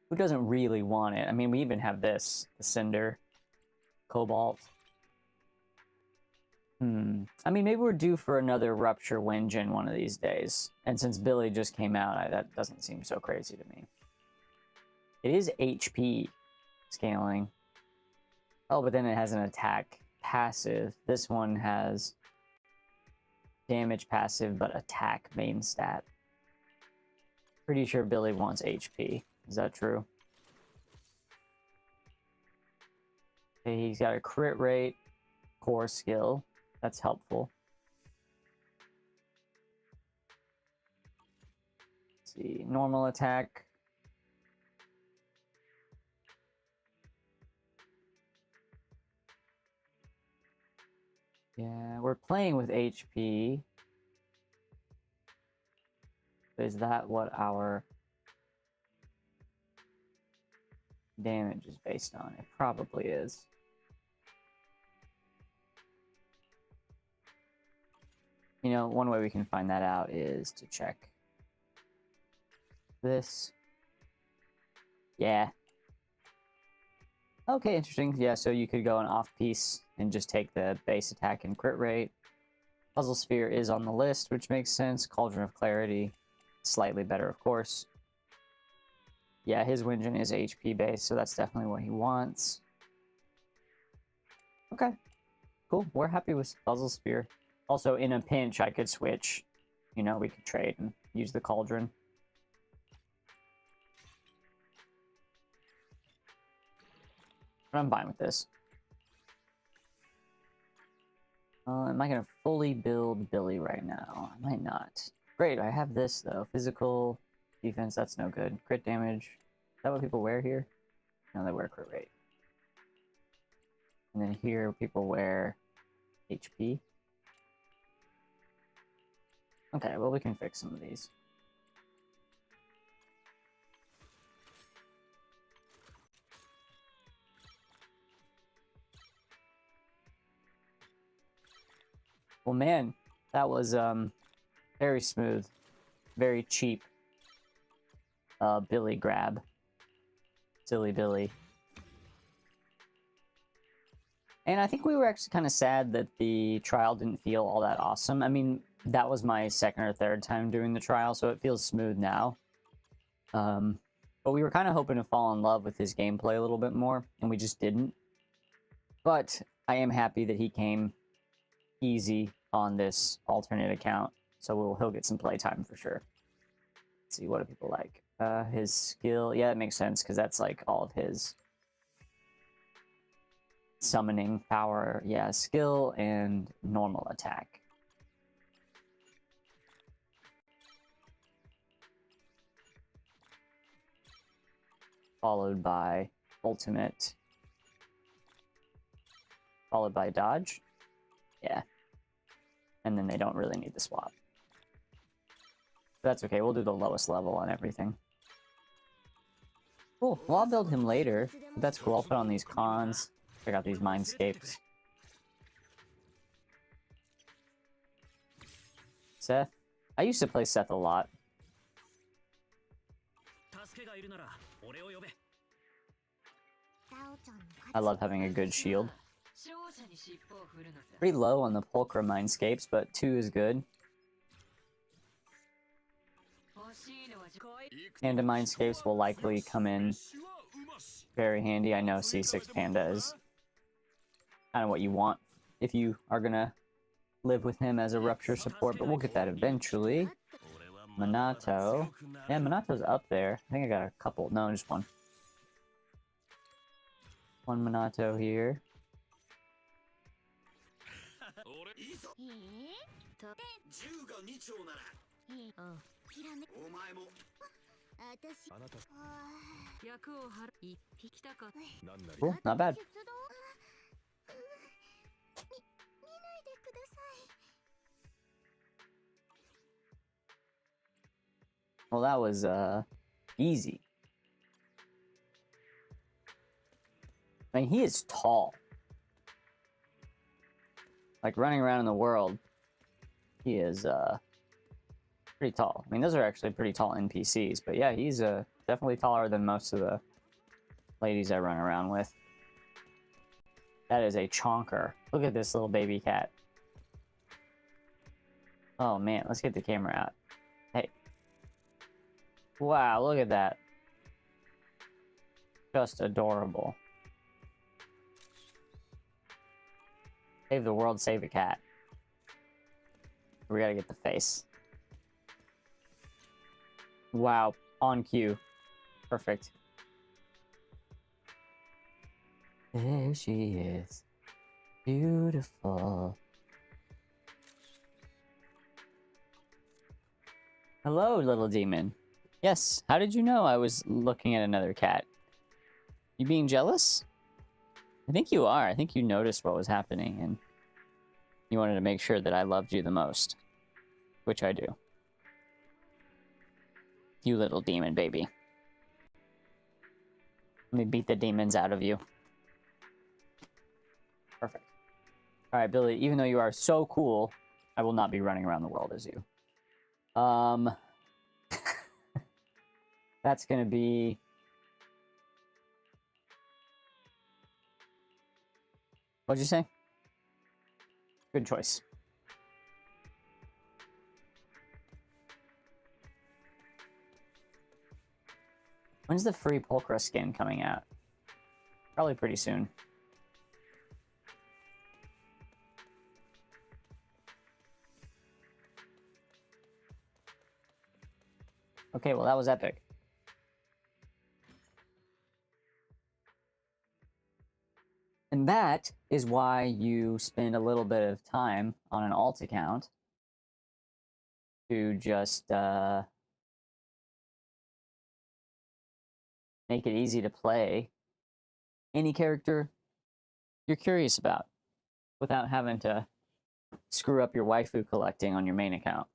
Who doesn't really want it? I mean, we even have this, the Cinder, Cobalt. I mean, maybe we're due for another Rupture Wenjin one of these days. And since Billy just came out, that doesn't seem so crazy to me. It is HP scaling. Oh, but then it has an attack passive. This one has damage passive, but attack main stat. Pretty sure Billy wants HP. Is that true? Okay, he's got a crit rate, core skill. That's helpful. Let's see, normal attack. Yeah, we're playing with HP. Is that what our damage is based on? It probably is. You know, one way we can find that out is to check this. Yeah. Okay, interesting. Yeah, so you could go an off-piece and just take the base attack and crit rate. Puzzle Sphere is on the list, which makes sense. Cauldron of Clarity, slightly better, of course. Yeah, his Wenjin is HP based, so that's definitely what he wants. Okay, cool. We're happy with Puzzle Sphere. Also, in a pinch, I could switch. You know, we could trade and use the Cauldron. But I'm fine with this. Am I going to fully build Billy right now? I might not. Great, I have this, though. Physical defense, that's no good. Crit damage. Is that what people wear here? No, they wear crit rate. And then here, people wear HP. Okay, well, we can fix some of these. Well, man, that was very smooth. very cheap Billy grab. Silly Billy. And I think we were actually kind of sad that the trial didn't feel all that awesome. I mean, that was my second or third time doing the trial, so it feels smooth now. But we were kind of hoping to fall in love with his gameplay a little bit more, and we just didn't. But I am happy that he came easy on this alternate account, so he'll get some playtime for sure. Let's see, what do people like? His skill, yeah, it makes sense, because that's like all of his summoning power. Yeah, skill and normal attack. Followed by ultimate. Followed by dodge. Yeah. And then they don't really need the swap. But that's okay, we'll do the lowest level on everything. Cool, well I'll build him later. But that's cool, I'll put on these cons. Check out these mindscapes. Seth? I used to play Seth a lot. I love having a good shield. Pretty low on the Pulchra mindscapes, but 2 is good. Panda mindscapes will likely come in very handy. I know C6 Panda is kind of what you want if you are gonna live with him as a rupture support, but we'll get that eventually. Minato. Yeah, Minato's up there. I think I got a couple. No, just one. One Minato here. Cool, not bad. Well, that was easy. I mean, he is tall. Like, running around in the world, he is pretty tall. I mean, those are actually pretty tall NPCs, but yeah, he's definitely taller than most of the ladies I run around with. That is a chonker. Look at this little baby cat. Oh man, let's get the camera out. Hey. Wow, look at that. Just adorable. Save the world, save a cat. We gotta get the face. Wow, on cue. Perfect. There she is. Beautiful. Hello, little demon. Yes, how did you know I was looking at another cat? You being jealous? I think you are. I think you noticed what was happening and you wanted to make sure that I loved you the most. Which I do. You little demon baby. Let me beat the demons out of you. Perfect. Alright, Billy, even though you are so cool, I will not be running around the world as you. That's gonna be... What'd you say? Good choice. When's the free Pulchra skin coming out? Probably pretty soon. Okay, well that was epic. And that is why you spend a little bit of time on an alt account to just make it easy to play any character you're curious about without having to screw up your waifu collecting on your main account.